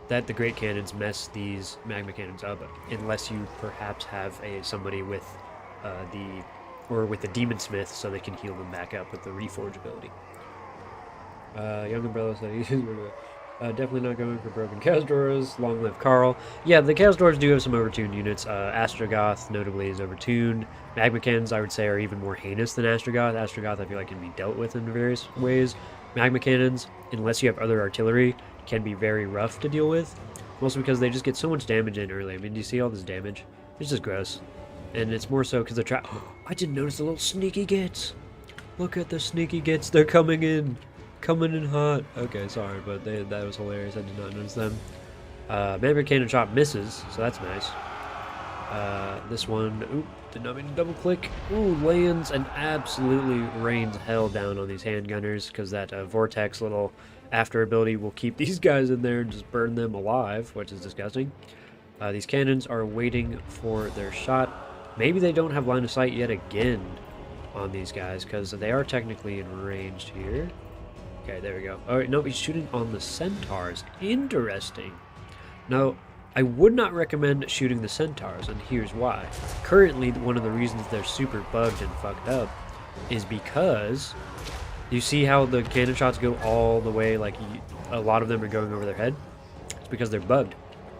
that the Great Cannons mess these Magma Cannons up, unless you perhaps have somebody with the Demon Smith so they can heal them back up with the Reforge ability. Young Umbrella says definitely not going for broken Chaos Dwarves. Long live Karl. Yeah, the Chaos Dwarves do have some overtuned units. Astrogoth, notably, is overtuned. Magma Cannons, I would say, are even more heinous than Astrogoth. Astrogoth, I feel like, can be dealt with in various ways. Magma Cannons, unless you have other artillery, can be very rough to deal with. Mostly because they just get so much damage in early. I mean, do you see all this damage? It's just gross. And it's more so because I didn't notice the little sneaky gets. Look at the sneaky gets. They're coming in. coming in hot. Okay, sorry, but that was hilarious. I did not notice them. Magma Cannon Shot misses, so that's nice. This one, oop, did not mean to double click. Ooh, lands and absolutely rains hell down on these handgunners because that vortex little after ability will keep these guys in there and just burn them alive, which is disgusting. These cannons are waiting for their shot. Maybe they don't have line of sight yet again on these guys because they are technically in range here. Okay, there we go. All right, no, he's shooting on the centaurs. Interesting. Now, I would not recommend shooting the centaurs, and here's why. Currently, one of the reasons they're super bugged and fucked up is because you see how the cannon shots go all the way, like a lot of them are going over their head? It's because they're bugged.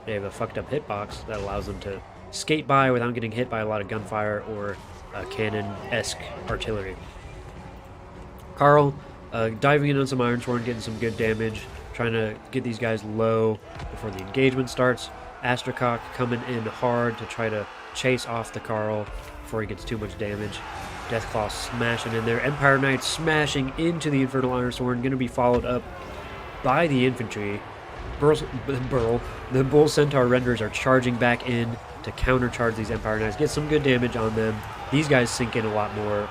They have a fucked up hitbox that allows them to skate by without getting hit by a lot of gunfire or cannon-esque artillery. Karl, diving in on some Ironsworn, getting some good damage, trying to get these guys low before the engagement starts. Astrogoth coming in hard to try to chase off the Karl before he gets too much damage. Deathclaw smashing in there. Empire Knight smashing into the Infernal Ironsworn, going to be followed up by the infantry. The Bull Centaur Renders are charging back in to countercharge these Empire Knights, get some good damage on them. These guys sink in a lot more.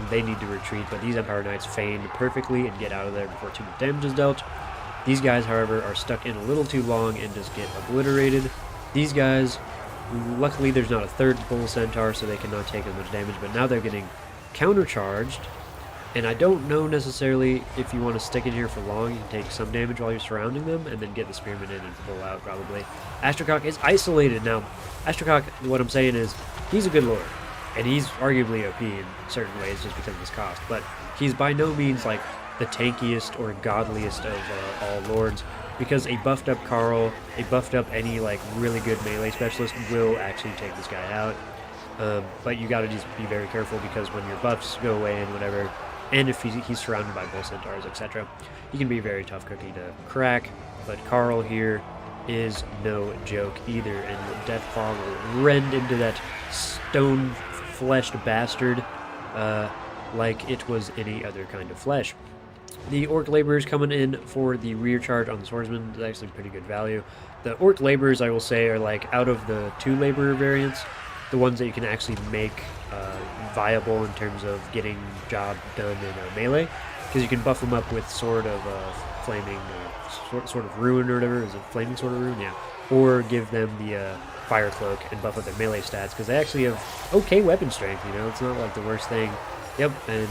They need to retreat, but these Empire Knights feign perfectly and get out of there before too much damage is dealt. These guys, however, are stuck in a little too long and just get obliterated. These guys, luckily there's not a third Bull Centaur, so they cannot take as much damage, but now they're getting countercharged. And I don't know necessarily if you want to stick in here for long. You can take some damage while you're surrounding them, and then get the Spearman in and pull out, probably. Astrogoth is isolated. Now, Astrogoth, what I'm saying is, he's a good lord. And he's arguably OP in certain ways just because of his cost. But he's by no means like the tankiest or godliest of all lords, because a buffed up Karl, a buffed up any like really good melee specialist will actually take this guy out. But you gotta just be very careful, because when your buffs go away and whatever, and if he's surrounded by Bull Centaurs, etc., he can be a very tough cookie to crack. But Karl here is no joke either, and Deathclaw will rend into that stone-fleshed bastard like it was any other kind of flesh. The Orc Laborers coming in for the rear charge on the Swordsman is actually pretty good value. The Orc Laborers, I will say, are like out of the 2 Laborer variants, the ones that you can actually make viable in terms of getting job done in melee, because you can buff them up with Sword of Flaming, sort of Ruin or whatever. Is it Flaming Sword of Ruin? Yeah. Or give them the Fire Cloak and buff up their melee stats, because they actually have okay weapon strength, you know, it's not like the worst thing. Yep, and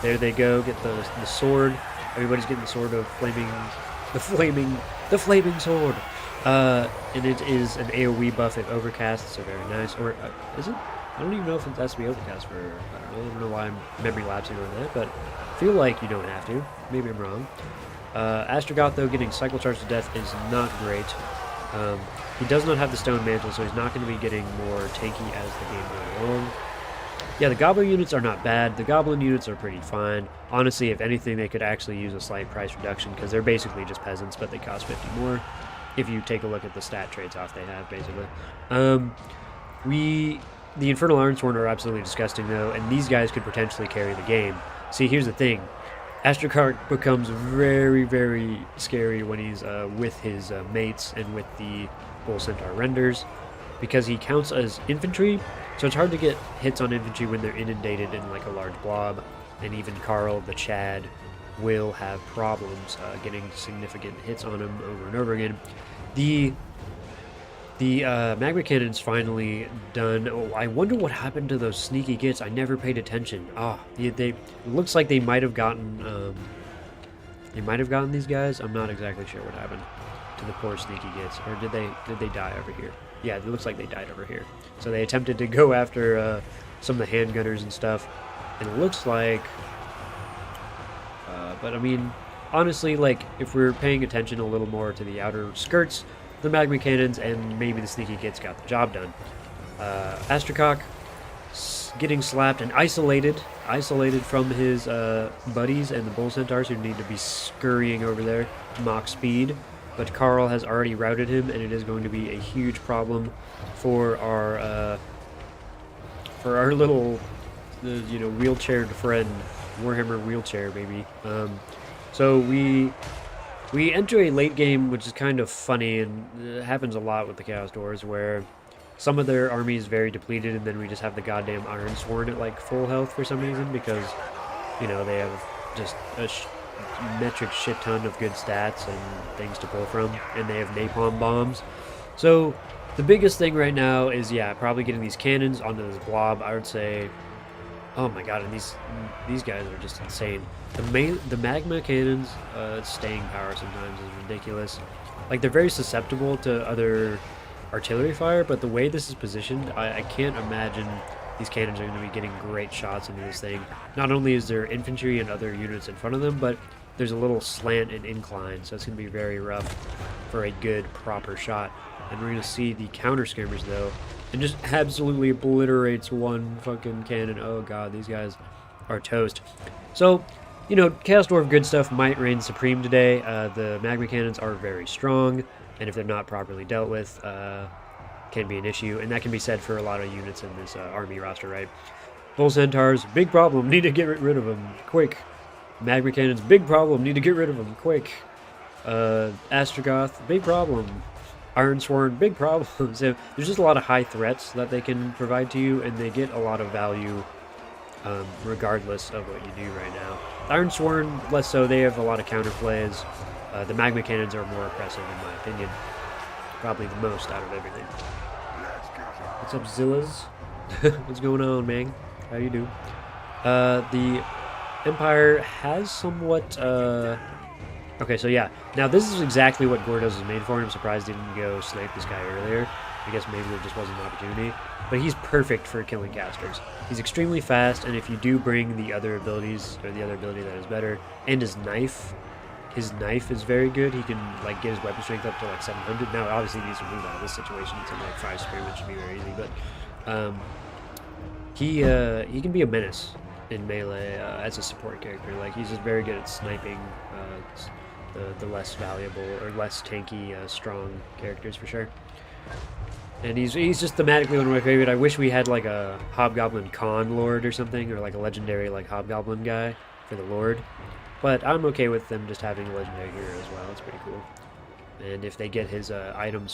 there they go, get the sword. Everybody's getting the sword of the flaming sword. And it is an AoE buff if overcast, so very nice. Or is it? I don't even know if it has to be overcast for. I don't know why I'm memory lapsing on that, but I feel like you don't have to. Maybe I'm wrong. Astrogoth, though, getting cycle charged to death is not great. He does not have the stone mantle, so he's not going to be getting more tanky as the game goes along. Yeah, the Goblin units are not bad. The Goblin units are pretty fine. Honestly, if anything, they could actually use a slight price reduction, because they're basically just peasants, but they cost 50 more. If you take a look at the stat traits off they have, basically. The Infernal Ironsworn are absolutely disgusting, though, and these guys could potentially carry the game. See, here's the thing. Astrogoth becomes very, very scary when he's with his mates and with the Bull Centaur Renders, because he counts as infantry, so it's hard to get hits on infantry when they're inundated in like a large blob, and even Karl, the Chad, will have problems getting significant hits on him over and over again. The Magma Cannon's finally done. Oh, I wonder what happened to those sneaky gits. I never paid attention. It looks like they might have gotten these guys. I'm not exactly sure what happened to the poor sneaky gits, or did they die over here? Yeah, it looks like they died over here. So they attempted to go after some of the handgunners and stuff, and it looks like. But I mean, honestly, like if we're paying attention a little more to the outer skirts, the Magma Cannons and maybe the sneaky gits got the job done. Astrogoth getting slapped and isolated from his buddies and the Bull Centaurs, who need to be scurrying over there Mach speed. But Karl has already routed him, and it is going to be a huge problem for our little, wheelchaired friend, Warhammer wheelchair baby. So we enter a late game, which is kind of funny, and it happens a lot with the Chaos Dwarves, where some of their army is very depleted, and then we just have the goddamn Iron Sworn at like full health for some reason, because, you know, they have just a metric shit ton of good stats and things to pull from, and they have napalm bombs. So the biggest thing right now is, yeah, probably getting these cannons onto this blob. I would say, oh my god, and these guys are just insane. The magma cannons, staying power sometimes is ridiculous. Like, they're very susceptible to other artillery fire, but the way this is positioned, I can't imagine these cannons are going to be getting great shots into this thing. Not only is there infantry and other units in front of them, but there's a little slant and incline, so it's going to be very rough for a good, proper shot. And we're going to see the counter skirmers, though, and just absolutely obliterates one fucking cannon. Oh god, these guys are toast. So, you know, Chaos Dwarf good stuff might reign supreme today. The magma cannons are very strong, and if they're not properly dealt with, can be an issue, and that can be said for a lot of units in this army roster, right? Bull Centaurs, big problem, need to get rid of them, quick. Magma Cannons, big problem, need to get rid of them, quick. Astrogoth, big problem. Iron Sworn, big problem. So there's just a lot of high threats that they can provide to you, and they get a lot of value regardless of what you do right now. Iron Sworn, less so, they have a lot of counterplays. The Magma Cannons are more oppressive in my opinion. Probably the most out of everything. What's up, Zillas? What's going on, man? How you do? The Empire has somewhat, okay, so yeah. Now, this is exactly what Gordos is made for, and I'm surprised he didn't go snipe this guy earlier. I guess maybe there just wasn't an opportunity. But he's perfect for killing casters. He's extremely fast, and if you do bring the other abilities, or the other ability that is better, and his knife is very good. He can, like, get his weapon strength up to, like, 700. Now, obviously, he needs to move out of this situation. It's in, like, 5 spearmen, should be very easy, but he can be a menace in melee as a support character. Like, he's just very good at sniping the less valuable or less tanky, strong characters for sure. And he's just thematically one of my favorite. I wish we had like a Hobgoblin Con Lord or something, or like a legendary like Hobgoblin guy for the Lord. But I'm okay with them just having a legendary hero as well. It's pretty cool. And if they get his item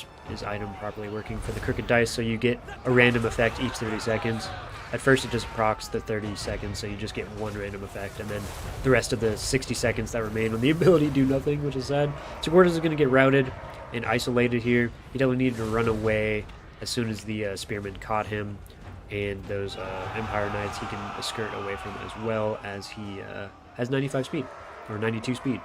properly working for the crooked dice, so you get a random effect each 30 seconds. At first it just procs the 30 seconds, so you just get one random effect, and then the rest of the 60 seconds that remain on the ability do nothing, which is sad. So Gordos is going to get routed and isolated here. He definitely needed to run away as soon as the spearmen caught him, and those Empire Knights he can skirt away from as well, as he has 95 speed, or 92 speed.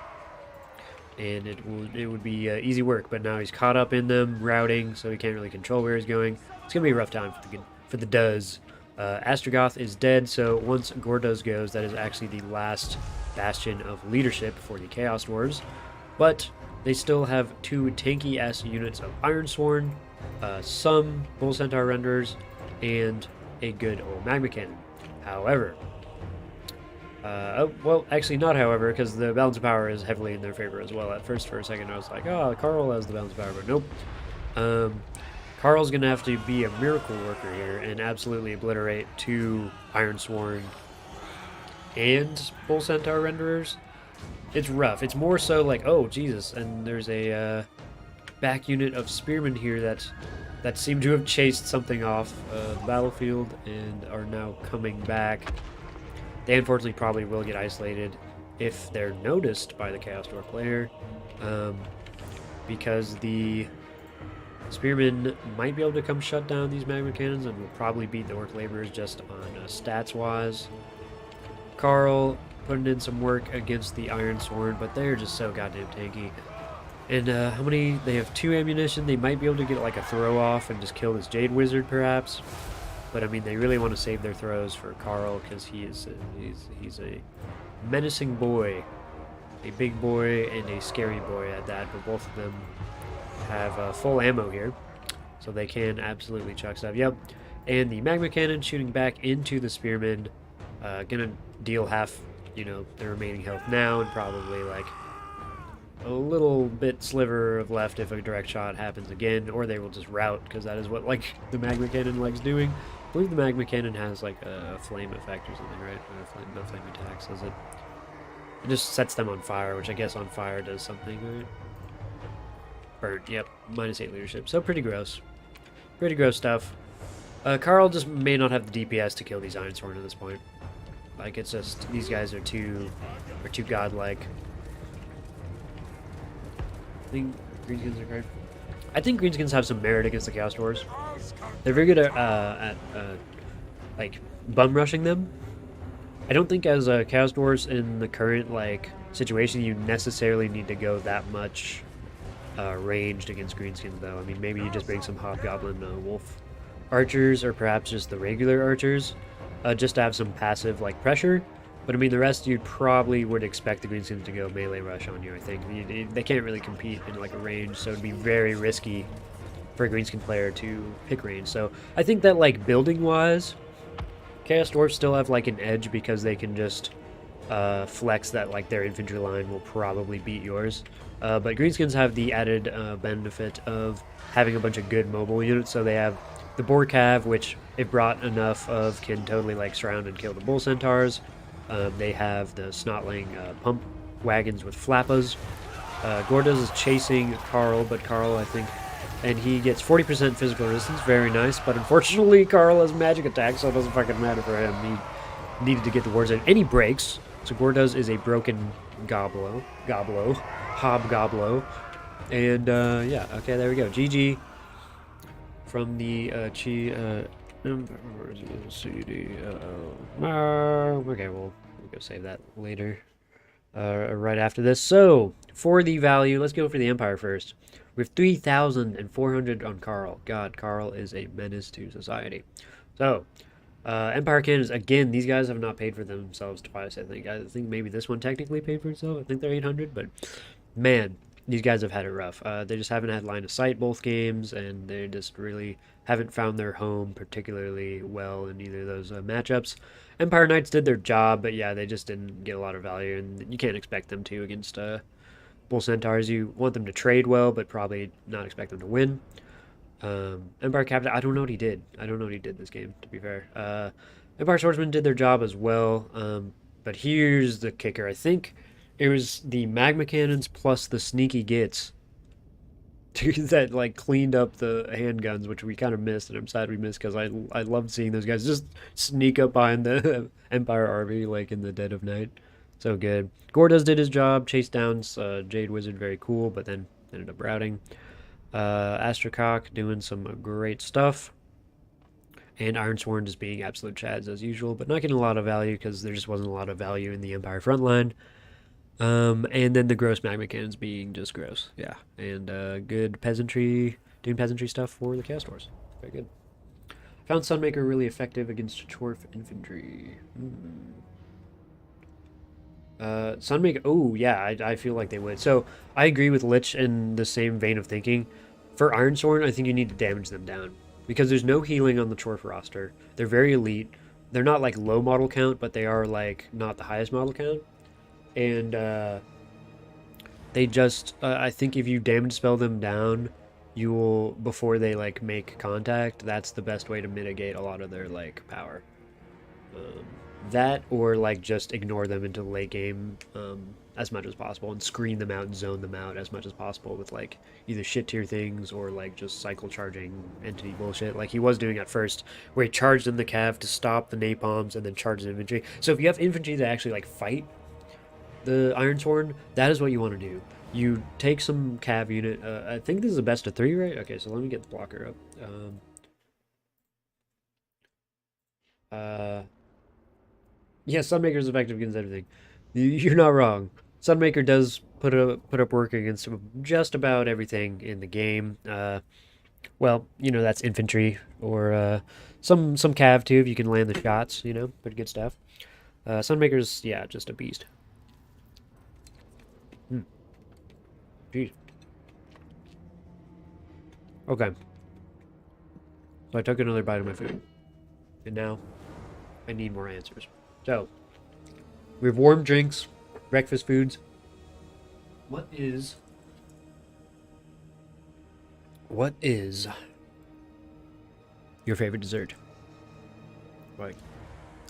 And it would be easy work, but now he's caught up in them, routing, so he can't really control where he's going. It's going to be a rough time for the Duz. Astrogoth is dead, so once Gordos goes, that is actually the last bastion of leadership for the Chaos Dwarves. But they still have 2 tanky-ass units of Ironsworn, some Bull Centaur Renderers, and a good old Magma Cannon. However, well, actually not however, because the balance of power is heavily in their favor as well. At first, for a second, I was like, oh, Karl has the balance of power, but nope. Karl's going to have to be a miracle worker here and absolutely obliterate 2 Ironsworn and Bull Centaur Renderers. It's rough. It's more so like, oh, Jesus, and there's a back unit of Spearmen here that seem to have chased something off the battlefield and are now coming back. They unfortunately probably will get isolated if they're noticed by the Chaos Dwarf player, because the Spearmen might be able to come shut down these Magma Cannons and will probably beat the Orc Laborers just on stats-wise. Karl putting in some work against the Iron Sworn, but they're just so goddamn tanky. And how many? They have 2 ammunition. They might be able to get like a throw-off and just kill this Jade Wizard, perhaps. But I mean, they really want to save their throws for Karl, because he's a menacing boy, a big boy and a scary boy at that. But both of them have full ammo here, so they can absolutely chuck stuff. Yep. And the Magma Cannon shooting back into the Spearmen, gonna deal half, their remaining health now, and probably like a little bit sliver of left if a direct shot happens again, or they will just rout, because that is what like the Magma Cannon likes doing. I believe the Magma Cannon has like a flame effect or something, right? No flame attacks, does it? It just sets them on fire, which I guess on fire does something, right? Burnt, yep. -8 leadership. So pretty gross. Pretty gross stuff. Karl just may not have the DPS to kill these Ironsworn at this point. Like, it's just, these guys are too godlike. I think Greenskins are great. I think Greenskins have some merit against the Chaos Dwarves. They're very good at like, bum rushing them. I don't think as Chaos Dwarves in the current, like, situation, you necessarily need to go that much ranged against Greenskins, though. I mean, maybe you just bring some Hobgoblin Wolf archers, or perhaps just the regular archers, just to have some passive, like, pressure. But, I mean, the rest you probably would expect the Greenskins to go melee rush on you, I think. They can't really compete in, like, a range, so it'd be very risky for a Greenskin player to pick range. So, I think that, like, building-wise, Chaos Dwarves still have, like, an edge because they can just flex that, like, their infantry line will probably beat yours. But Greenskins have the added benefit of having a bunch of good mobile units, so they have the Boar Cav, which, if brought enough of, can totally, like, surround and kill the Bull Centaurs. They have the Snotling pump wagons with flappas. Gordas is chasing Karl, but Karl, I think, and he gets 40% physical resistance, very nice, but unfortunately Karl has magic attack, so it doesn't fucking matter for him. He needed to get the wards in, and he breaks, so Gordas is a broken Hobgoblo, and yeah, okay, there we go, GG from the CD. Okay, we'll go save that later. Right after this. So, for the value, let's go for the Empire first. We have 3,400 on Karl. God, Karl is a menace to society. So, Empire cannons, again, these guys have not paid for themselves twice, I think. I think maybe this one technically paid for itself. I think they're 800, but man, these guys have had it rough. They just haven't had line of sight both games, and they just really haven't found their home particularly well in either of those matchups. Empire Knights did their job, but yeah, they just didn't get a lot of value, and you can't expect them to against Bull Centaurs. You want them to trade well, but probably not expect them to win. Empire Captain, I don't know what he did. I don't know what he did this game, to be fair. Empire Swordsmen did their job as well, but here's the kicker. I think it was the magma cannons plus the sneaky gits that, like, cleaned up the handguns, which we kind of missed, and I'm sad we missed because I loved seeing those guys just sneak up behind the Empire army, like, in the dead of night. So good. Gordas did his job, chased down Jade Wizard, very cool, but then ended up routing. Astrogoth doing some great stuff. And Ironsworn just being absolute chads as usual, but not getting a lot of value because there just wasn't a lot of value in the Empire front line. And then the gross magma cannons being just gross. Yeah. And good peasantry, doing peasantry stuff for the Chaos Dwarves. Very good. Found Sunmaker really effective against Chorf infantry. Sunmaker, oh yeah, I feel like they would. So I agree with Lich in the same vein of thinking. For Ironsworn, I think you need to damage them down, because there's no healing on the Chorf roster. They're very elite. They're not, like, low model count, but they are, like, not the highest model count. And they just, I think if you damage spell them down, you will, before they, like, make contact, that's the best way to mitigate a lot of their, like, power. That, or, like, just ignore them into the late game as much as possible, and screen them out and zone them out as much as possible with, like, either shit tier things or, like, just cycle charging entity bullshit, like he was doing at first, where he charged in the cav to stop the napalms and then charged the infantry. So if you have infantry that actually, like, fight the Ironsworn, that is what you want to do. You take some cav unit. I think this is a best of 3, right? Okay, so let me get the blocker up. Yeah, Sunmaker is effective against everything. You're not wrong. Sunmaker does put up work against just about everything in the game. Well, you know, that's infantry, or some cav too, if you can land the shots, you know, pretty good stuff. Sunmaker's, yeah, just a beast. Jeez. Okay. So I took another bite of my food, and now I need more answers. So, we have warm drinks, breakfast foods. What is your favorite dessert? Like,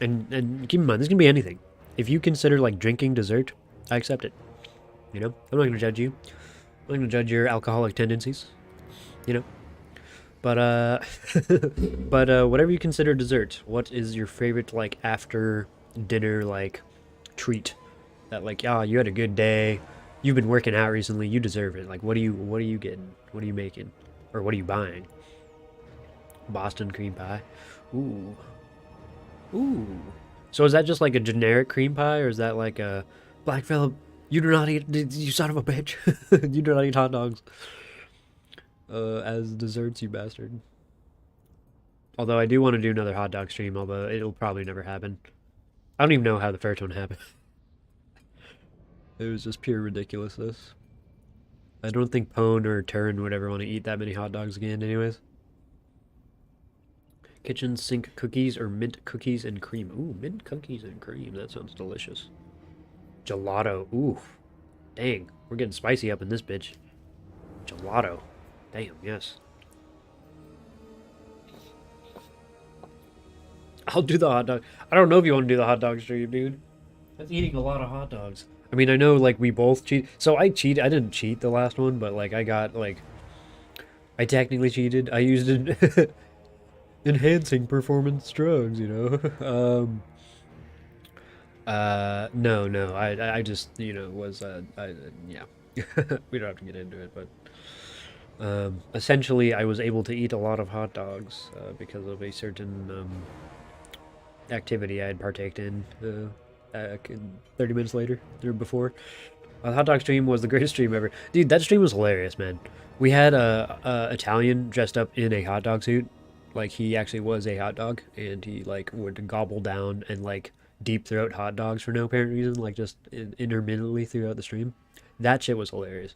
and keep in mind, this can be anything. If you consider, like, drinking dessert, I accept it. You know, I'm not gonna judge you. I'm not gonna judge your alcoholic tendencies. You know, but whatever you consider dessert, what is your favorite like after dinner like treat? That like, ah, you had a good day. You've been working out recently. You deserve it. Like, what are you getting? What are you making? Or what are you buying? Boston cream pie. Ooh. Ooh. So is that just like a generic cream pie, or is that like a black Phillip? You do not eat. You son of a bitch. You do not eat hot dogs. As desserts, you bastard. Although I do want to do another hot dog stream, although it'll probably never happen. I don't even know how the first one happened. It was just pure ridiculousness. I don't think Pone or Turin would ever want to eat that many hot dogs again, anyways. Kitchen sink cookies or mint cookies and cream. Ooh, mint cookies and cream. That sounds delicious. Gelato. Ooh. Dang. We're getting spicy up in this bitch. Gelato. Damn, yes. I'll do the hot dog. I don't know if you want to do the hot dog stream, dude. That's eating a lot of hot dogs. I mean, I know, like, we both cheat. So I cheat. I didn't cheat the last one, but, like, I got, like... I technically cheated. I used it... enhancing performance drugs, you know. No, I just, you know, was yeah. We don't have to get into it, but essentially I was able to eat a lot of hot dogs because of a certain activity I had partaked in 30 minutes later or before. The hot dog stream was the greatest stream ever. Dude, that stream was hilarious, man. We had a Italian dressed up in a hot dog suit. Like, he actually was a hot dog, and he, like, would gobble down and, like, deep throat hot dogs for no apparent reason, like, just intermittently throughout the stream. That shit was hilarious.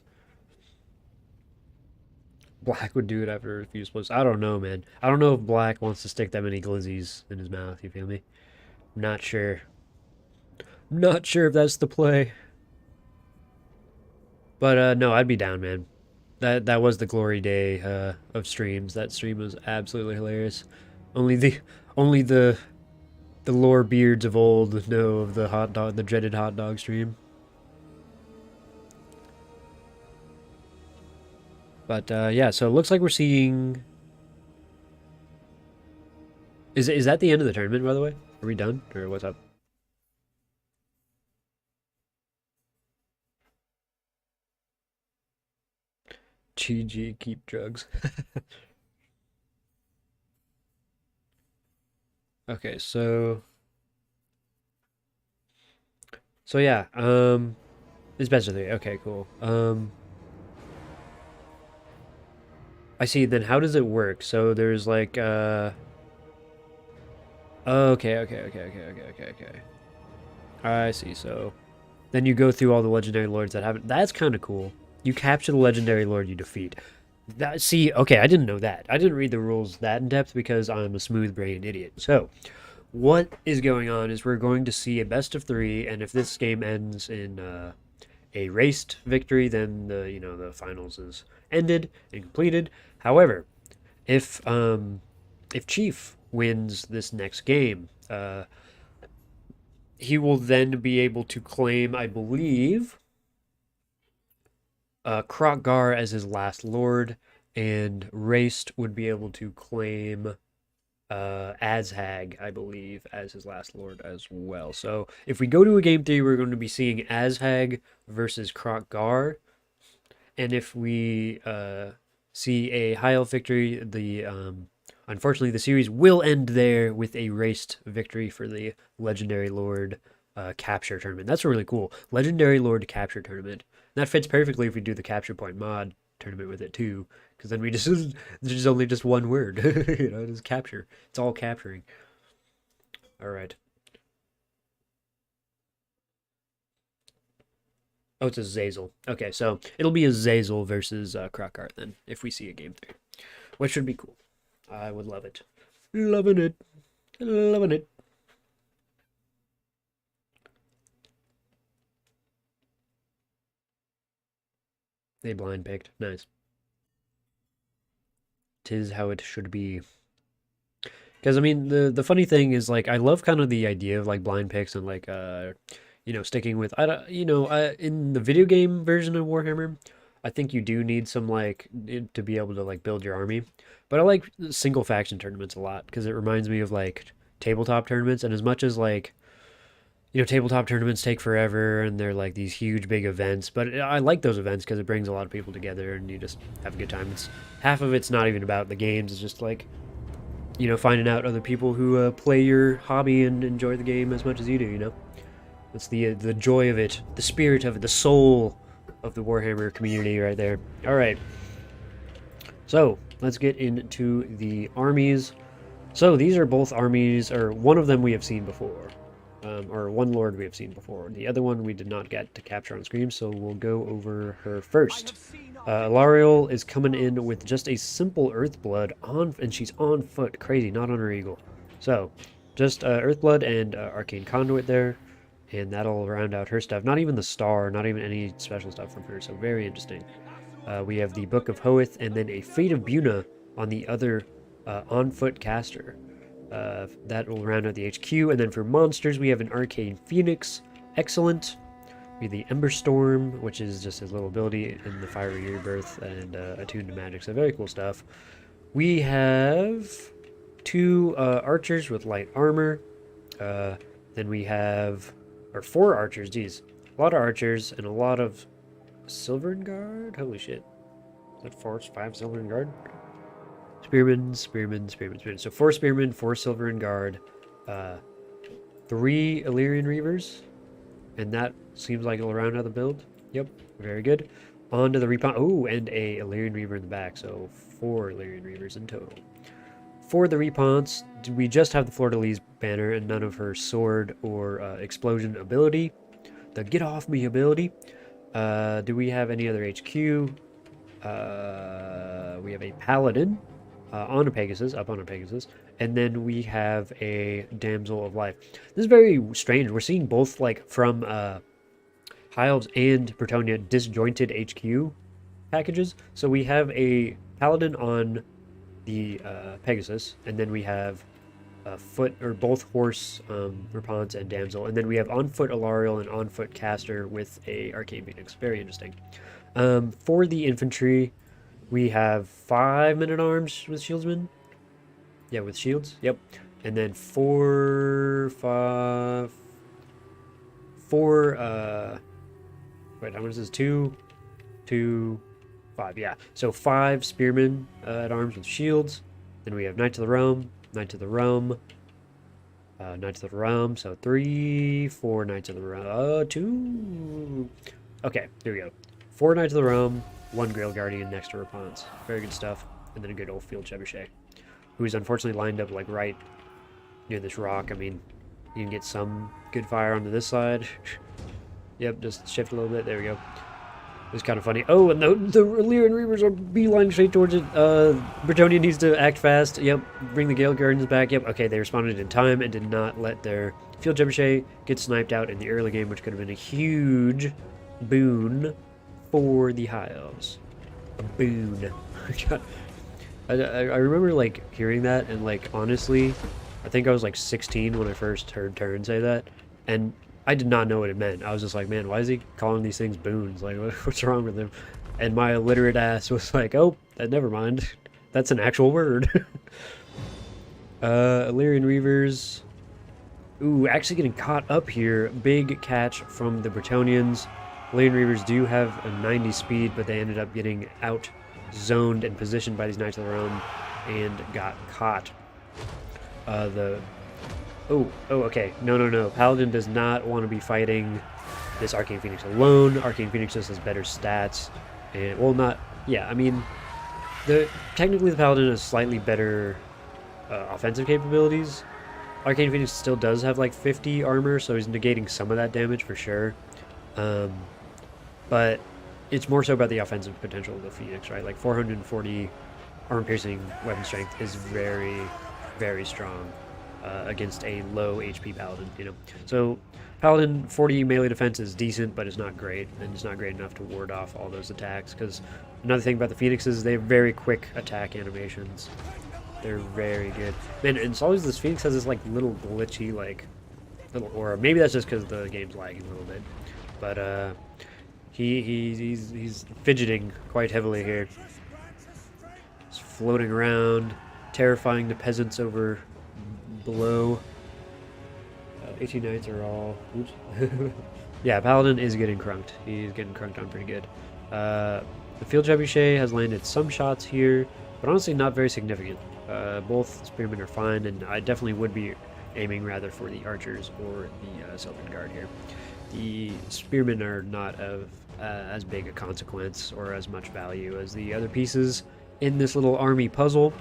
Black would do it after a few splits. I don't know, man. I don't know if Black wants to stick that many glizzies in his mouth, you feel me? Not sure. Not sure if that's the play. But, no, I'd be down, man. That was the glory day of streams. That stream was absolutely hilarious. Only the lore beards of old know of the dreaded hot dog stream. But yeah, so it looks like we're seeing. Is that the end of the tournament, by the way? Are we done, or what's up? GG, keep drugs. Okay, so yeah, it's best of three. Okay, cool. I see. Then how does it work? So there's like okay. I see. So then you go through all the legendary lords that haven't. That's kind of cool. You capture the legendary lord you defeat. That, see, okay, I didn't know that. I didn't read the rules that in depth because I'm a smooth-brained idiot. So, what is going on is we're going to see a best of three, and if this game ends in a raced victory, then the finals is ended and completed. However, if Chief wins this next game, he will then be able to claim, I believe, Krokgar as his last lord, and Raced would be able to claim Azhag, I believe, as his last lord as well. So if we go to a game 3, we're going to be seeing Azhag versus Krokgar, and if we see a high elf victory, unfortunately the series will end there with a Raced victory for the Legendary Lord capture tournament. That's really cool. Legendary Lord capture tournament. That fits perfectly if we do the capture point mod tournament with it too, because then we just there's only just one word, it's capture. It's all capturing. All right. Oh, it's a Zazel. Okay, so it'll be a Zazel versus Krokgar then, if we see a game 3, which should be cool. I would love it. Loving it. Loving it. They blind picked. Nice. 'Tis how it should be. Because I mean, the funny thing is, like, I love kind of the idea of like blind picks and like sticking with I don't, in the video game version of Warhammer, I think you do need some like to be able to like build your army. But I like single faction tournaments a lot because it reminds me of like tabletop tournaments. And as much as like tabletop tournaments take forever and they're like these huge big events, but I like those events because it brings a lot of people together and you just have a good time. It's half of it's not even about the games. It's just like finding out other people who play your hobby and enjoy the game as much as you do. That's the joy of it, the spirit of it, the soul of the Warhammer community right there. All right. So let's get into the armies. So these are both armies, or one of them we have seen before. Or one lord we have seen before. The other one we did not get to capture on screen, so we'll go over her first. Alariel is coming in with just a simple Earthblood on, and she's on foot. Crazy, not on her eagle. So, just Earthblood and Arcane Conduit there, and that'll round out her stuff. Not even the star, not even any special stuff from her, so very interesting. We have the Book of Hoeth, and then a Fate of Buna on the other on-foot caster. That will round out the HQ, and then for monsters, we have an Arcane Phoenix, excellent. We have the Ember Storm, which is just his little ability in the Fiery Rebirth, and attuned to magic, so very cool stuff. We have 2 archers with light armor. Then we have, or 4 archers, geez, a lot of archers and a lot of Silvern Guard. Holy shit! Is that 4, 5 Silvern Guard? Spearmen. So 4 Spearmen, 4 Silvern Guard, 3 Illyrian Reavers, and that seems like it'll round out the build. Yep, very good. On to the Repanse. Oh, and a Illyrian Reaver in the back, so 4 Illyrian Reavers in total. For the Repanse, we just have the Fleur-de-Lis banner and none of her sword or explosion ability. The Get Off Me ability. Do we have any other HQ? We have a Paladin. On a Pegasus, up on a Pegasus, and then we have a Damsel of Life. This is very strange. We're seeing both, like, from High Elves and Bretonnia disjointed HQ packages. So we have a Paladin on the Pegasus, and then we have foot, or both horse, Repanse and Damsel, and then we have on foot Alariel and on foot Caster with a Arcane Phoenix. Very interesting. For the infantry, we have 5 men-at-arms with shieldsmen. Yeah, with shields. Yep. And then 4, 5, 4, wait, how much is this? 2, 2, 5, yeah. So 5 spearmen at arms with shields. Then we have Knights of the Realm, Knights of the Realm, Knights of the Realm. So 3, 4 Knights of the Realm. 2. Okay, there we go. 4 Knights of the Realm, 1 Grail Guardian next to Repanse. Very good stuff. And then a good old field Trebuchet, who is unfortunately lined up like right near this rock. I mean, you can get some good fire onto this side. Yep, just shift a little bit. There we go. It was kind of funny. Oh, and the Illyrian Reavers are beeline straight towards it. Bretonnia needs to act fast. Yep, bring the Gale Guardians back. Yep, okay, they responded in time and did not let their field Trebuchet get sniped out in the early game, which could have been a huge boon for the High Elves. A boon. I remember like hearing that, and like honestly, I think I was like 16 when I first heard Turn say that, and I did not know what it meant. I was just like, man, why is he calling these things boons? Like, what's wrong with him? And my illiterate ass was like, oh, never mind. That's an actual word. Illyrian Reavers. Ooh, actually getting caught up here. Big catch from the Bretonnians. Illyrian Reavers do have a 90 speed, but they ended up getting out-zoned and positioned by these Knights of the Realm and got caught. Oh, okay. No. Paladin does not want to be fighting this Arcane Phoenix alone. Arcane Phoenix just has better stats. And, well, not... Yeah, I mean... Technically, the Paladin has slightly better offensive capabilities. Arcane Phoenix still does have, like, 50 armor, so he's negating some of that damage for sure. But it's more so about the offensive potential of the Phoenix, right? Like, 440 armor-piercing weapon strength is very, very strong. Against a low HP Paladin, you know. So, Paladin 40 melee defense is decent, but it's not great, and it's not great enough to ward off all those attacks, because another thing about the Phoenixes is they have very quick attack animations. They're very good. Man, and it's always this Phoenix has this, like, little glitchy, like, little aura. Maybe that's just because the game's lagging a little bit. But he's fidgeting quite heavily here. He's floating around, terrifying the peasants over below. 18 Knights are all... Oops. Yeah, Paladin is getting crunked. He's getting crunked on pretty good. The Field Trebuchet has landed some shots here, but honestly not very significant. Both Spearmen are fine, and I definitely would be aiming rather for the Archers or the Sylvan Guard here. The Spearmen are not of as big a consequence or as much value as the other pieces in this little army puzzle.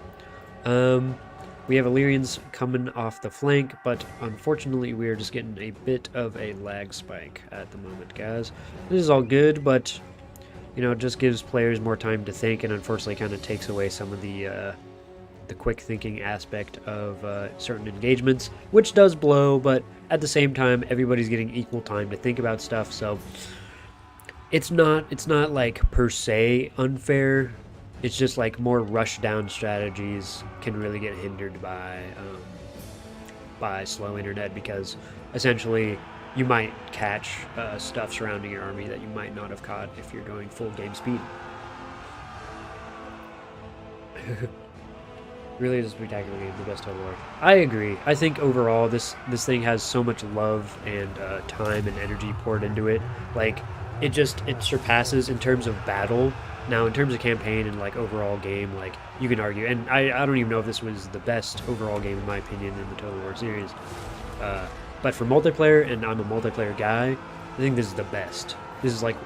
We have Illyrians coming off the flank, but unfortunately we are just getting a bit of a lag spike at the moment, guys. This is all good, but you know, it just gives players more time to think, and unfortunately kind of takes away some of the quick thinking aspect of certain engagements, which does blow, but at the same time everybody's getting equal time to think about stuff, so it's not like per se unfair. It's just like more rush-down strategies can really get hindered by slow internet, because essentially you might catch stuff surrounding your army that you might not have caught if you're going full game speed. Really is a spectacular game, the best total war. I agree. I think overall this thing has so much love and time and energy poured into it. Like it surpasses in terms of battle. Now, in terms of campaign and like overall game, like you can argue, and I don't even know if this was the best overall game in my opinion in the Total War series. But for multiplayer, and I'm a multiplayer guy, I think this is the best. This is like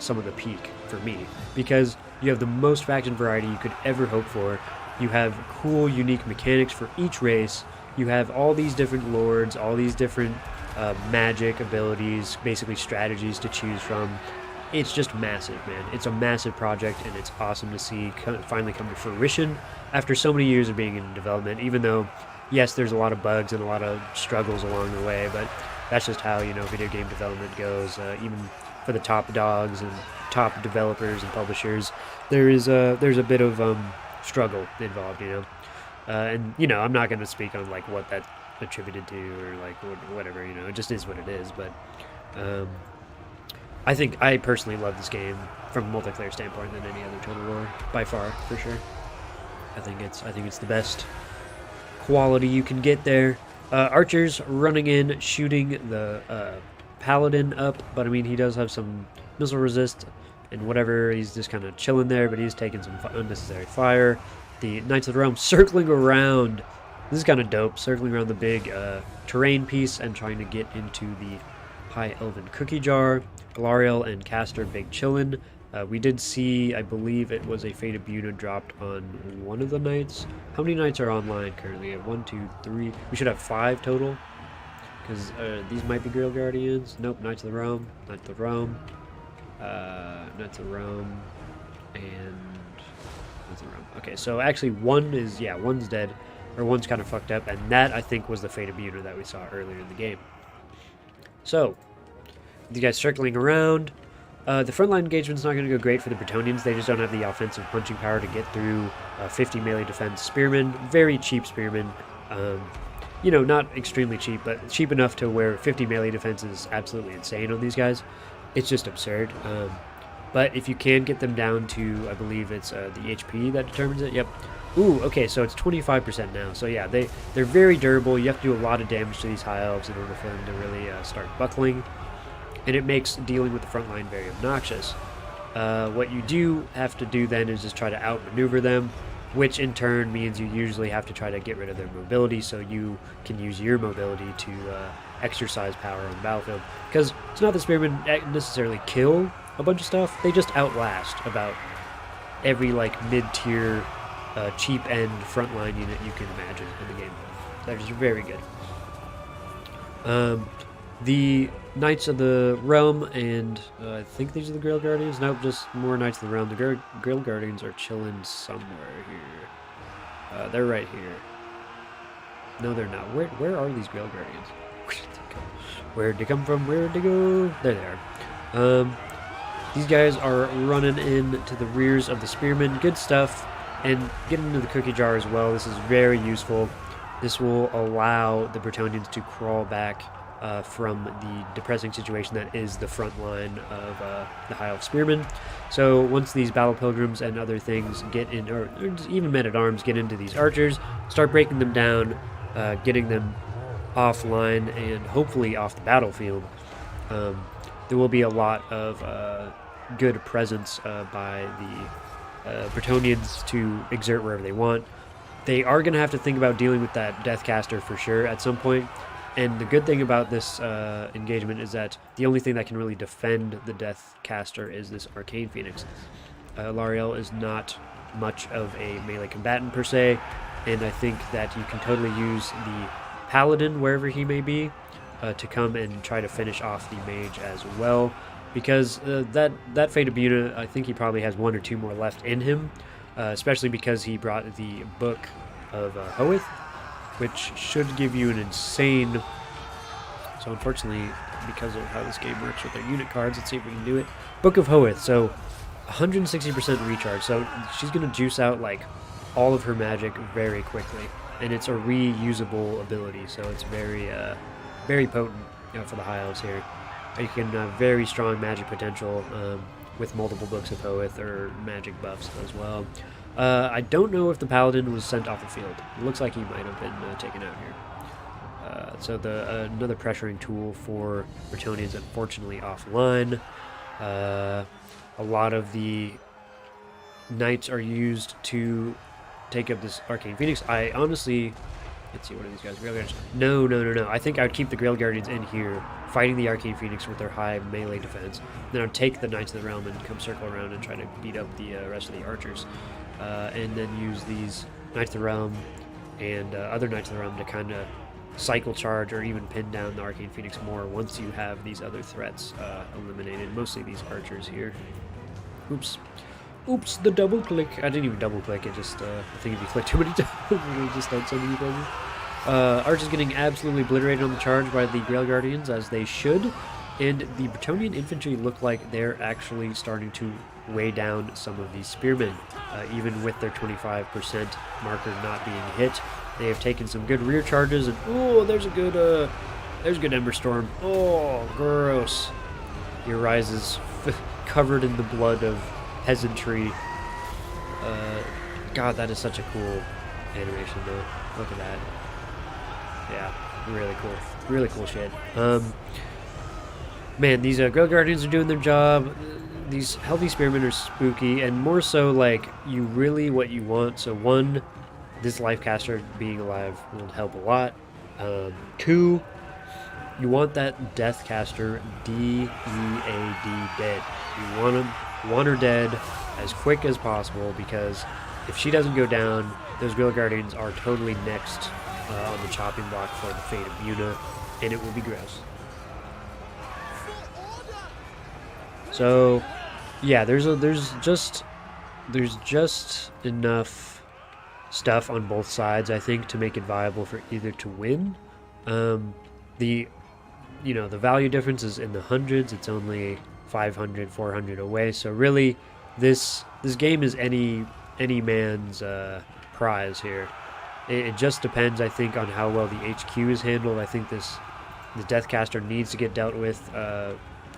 some of the peak for me, because you have the most faction variety you could ever hope for. You have cool, unique mechanics for each race. You have all these different lords, all these different magic abilities, basically strategies to choose from. It's just massive, man. It's a massive project, and it's awesome to see finally come to fruition after so many years of being in development, even though, yes, there's a lot of bugs and a lot of struggles along the way, but that's just how, you know, video game development goes. Even for the top dogs and top developers and publishers, there's a bit of struggle involved, you know. And, you know, I'm not going to speak on, like, what that's attributed to or, like, whatever, you know. It just is what it is, but... I think I personally love this game from a multiplayer standpoint than any other Total War, by far, for sure. I think it's the best quality you can get there. Archers running in, shooting the Paladin up, but I mean he does have some missile resist and whatever. He's just kind of chilling there, but he's taking some unnecessary fire. The Knights of the Realm circling around. This is kind of dope, circling around the big terrain piece and trying to get into the High Elven Cookie Jar. Galariel and Castor big chillin'. We did see, I believe it was a Fate of Buna dropped on one of the knights. How many knights are online currently? 1, 2, 3. We should have 5 total. Because these might be Grail Guardians. Nope, Knights of the Realm. Knights of the Realm. Knights of the Realm. And Knights of the Realm. Okay, so actually one's dead. Or one's kind of fucked up. And that, I think, was the Fate of Buna that we saw earlier in the game. So... these guys circling around. The frontline engagement's not going to go great for the Bretonnians. They just don't have the offensive punching power to get through 50 melee defense spearmen. Very cheap spearmen. You know, not extremely cheap, but cheap enough to where 50 melee defense is absolutely insane on these guys. It's just absurd. But if you can get them down to, I believe it's the HP that determines it. Yep. Ooh, okay, so it's 25% now. So yeah, they're very durable. You have to do a lot of damage to these high elves in order for them to really start buckling. And it makes dealing with the front line very obnoxious. What you do have to do then is just try to outmaneuver them, which in turn means you usually have to try to get rid of their mobility so you can use your mobility to exercise power on the battlefield. Because it's not that spearmen necessarily kill a bunch of stuff, they just outlast about every like mid-tier cheap end frontline unit you can imagine in the game. They're just very good. The Knights of the Realm, and I think these are the Grail Guardians. Nope, just more Knights of the Realm. The Grail Guardians are chilling somewhere here. They're right here. No, they're not. Where are these Grail Guardians? Where'd they come from? Where'd they go? There they are. These guys are running in to the rears of the Spearmen. Good stuff. And getting into the Cookie Jar as well. This is very useful. This will allow the Bretonnians to crawl back from the depressing situation that is the front line of the High Elf Spearmen. So once these battle pilgrims and other things get in, or even men-at-arms get into these archers, start breaking them down, getting them offline and hopefully off the battlefield, there will be a lot of good presence by the Bretonnians to exert wherever they want. They are going to have to think about dealing with that Deathcaster for sure at some point. And the good thing about this engagement is that the only thing that can really defend the Deathcaster is this Arcane Phoenix. Lariel is not much of a melee combatant per se, and I think that you can totally use the Paladin, wherever he may be, to come and try to finish off the Mage as well. Because that Fate of Buna, I think he probably has one or two more left in him, especially because he brought the Book of Hoeth, which should give you an insane... So unfortunately, because of how this game works with their unit cards, let's see if we can do it. Book of Hoeth, so 160% recharge, so she's going to juice out like all of her magic very quickly, and it's a reusable ability, so it's very very potent for the High Elves here. You can have very strong magic potential with multiple Books of Hoeth or magic buffs as well. I don't know if the Paladin was sent off the field. It looks like he might have been taken out here. So another pressuring tool for Bretonnians, unfortunately offline. A lot of the Knights are used to take up this Arcane Phoenix. I honestly... Let's see, what are these guys? Grail Guardians? No. I think I would keep the Grail Guardians in here, fighting the Arcane Phoenix with their high melee defense. Then I'd take the Knights of the Realm and come circle around and try to beat up the rest of the archers. And then use these Knights of the Realm and other Knights of the Realm to kind of cycle charge or even pin down the Arcane Phoenix more once you have these other threats eliminated. Mostly these archers here. Oops, the double click. I didn't even double click, it just, I think if you click too many times, it just starts sending you places. Archers getting absolutely obliterated on the charge by the Grail Guardians, as they should. And the Bretonnian infantry look like they're actually starting to weigh down some of these spearmen. Even with their 25% marker not being hit, they have taken some good rear charges, and oh, there's a good Ember Storm. Oh, gross. He arises covered in the blood of peasantry. God, that is such a cool animation though. Look at that. Yeah, really cool shit. Man, these Grail Guardians are doing their job. These healthy spearmen are spooky, and more so like what you want. So one, this Lifecaster being alive will help a lot. Two, you want that Deathcaster DEAD dead. You want her dead as quick as possible, because if she doesn't go down, those Grail Guardians are totally next on the chopping block for the Fate of Buna, and it will be gross. So, yeah, there's just enough stuff on both sides, I think, to make it viable for either to win. The value difference is in the hundreds. It's only 500, 400 away. So really, this game is any man's prize here. It just depends, I think, on how well the HQ is handled. I think the Deathcaster needs to get dealt with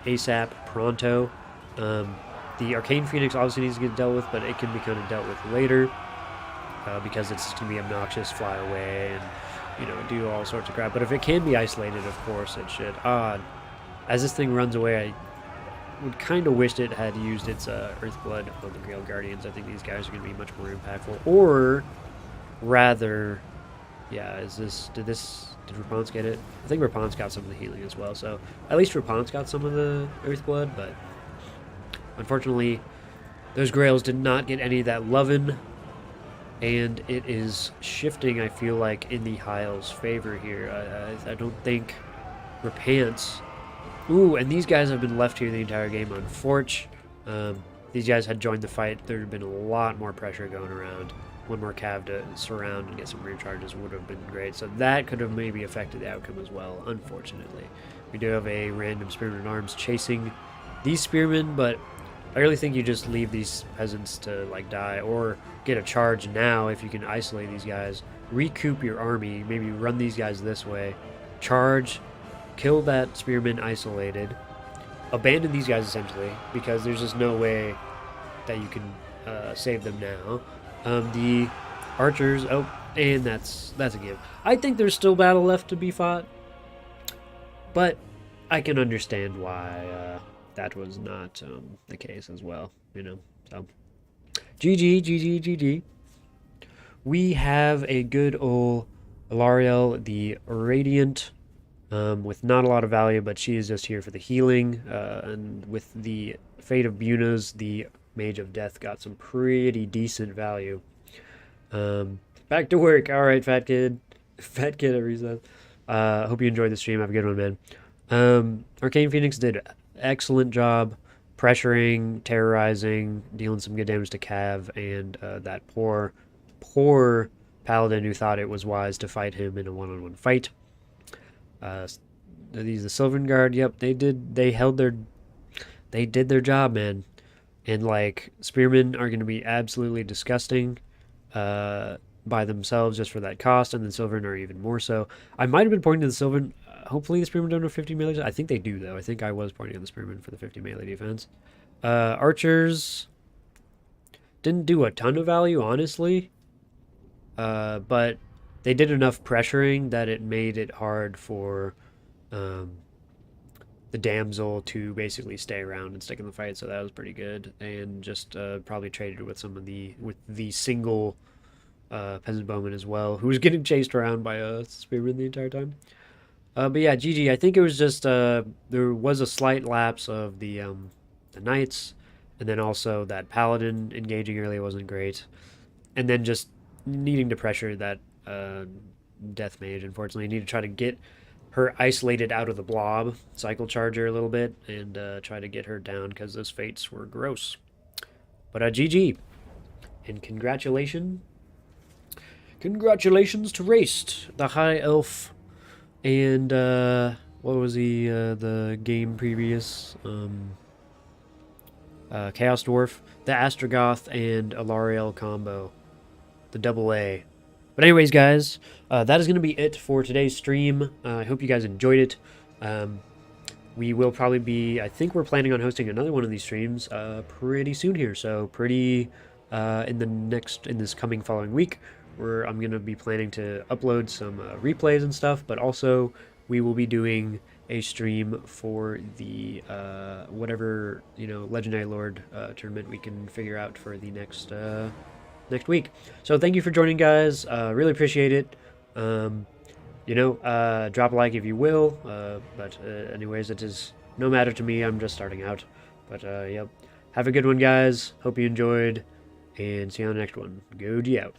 ASAP, pronto. The Arcane Phoenix obviously needs to get dealt with, but it can be kind of dealt with later because it's going to be obnoxious, fly away, and do all sorts of crap. But if it can be isolated, of course it should. As this thing runs away, I would kind of wish it had used its Earthblood on the Grail Guardians. I think these guys are going to be much more impactful. Or rather, yeah, did Repanse get it? I think Repanse got some of the healing as well, so at least Repanse got some of the Earthblood, but unfortunately those Grails did not get any of that lovin', and it is shifting, I feel like, in the High Elves' favor here. I don't think Repanse... Ooh, and these guys have been left here the entire game on Forge. These guys had joined the fight. There had been a lot more pressure going around. One more cav to surround and get some rear charges would have been great. So that could have maybe affected the outcome as well, unfortunately. We do have a random Spearman at Arms chasing these Spearmen, but I really think you just leave these peasants to die, or get a charge now if you can isolate these guys, recoup your army, maybe run these guys this way, charge, kill that spearman isolated, abandon these guys essentially, because there's just no way that you can save them now. The archers, oh, and that's a give. I think there's still battle left to be fought, but I can understand why that was not the case as well, you know. So, GG. We have a good old Alariel, the Radiant, with not a lot of value, but she is just here for the healing. And with the Fate of Bunas, the Mage of Death got some pretty decent value. Back to work. All right, fat kid. Fat kid, every says. Hope you enjoyed the stream. Have a good one, man. Arcane Phoenix did an excellent job pressuring, terrorizing, dealing some good damage to Cav, and that poor paladin who thought it was wise to fight him in a one-on-one fight. These the Sylvan Guard. Yep, they did their job, man. And like, spearmen are going to be absolutely disgusting by themselves just for that cost, and then Sylvan are even more so. I might have been pointing to the Sylvan. Hopefully the spearmen don't have 50 melee. I think they do, though. I think I was pointing at the spearmen for the 50 melee defense. Archers didn't do a ton of value, honestly. But they did enough pressuring that it made it hard for the damsel to basically stay around and stick in the fight, so that was pretty good. And just probably traded with the single peasant bowman as well, who was getting chased around by a spearman the entire time. But yeah, GG. I think it was just there was a slight lapse of the knights, and then also that paladin engaging early wasn't great, and then just needing to pressure that death mage. Unfortunately, need to try to get her isolated out of the blob, cycle charge her a little bit, and try to get her down because those fates were gross. But GG, and congratulations to Raced, the high elf. And what was the game previous? Chaos Dwarf, the Astrogoth, and Alariel combo, the double A. But anyways, guys, that is going to be it for today's stream. I hope you guys enjoyed it. We will probably be, I think we're planning on hosting another one of these streams pretty soon here. So in this coming following week, where I'm going to be planning to upload some replays and stuff, but also we will be doing a stream for the whatever, Legendary Lord tournament we can figure out for the next week. So thank you for joining, guys. Really appreciate it. Drop a like if you will. But anyways, it is no matter to me. I'm just starting out. But yep. Have a good one, guys. Hope you enjoyed, and see you on the next one. Go G out.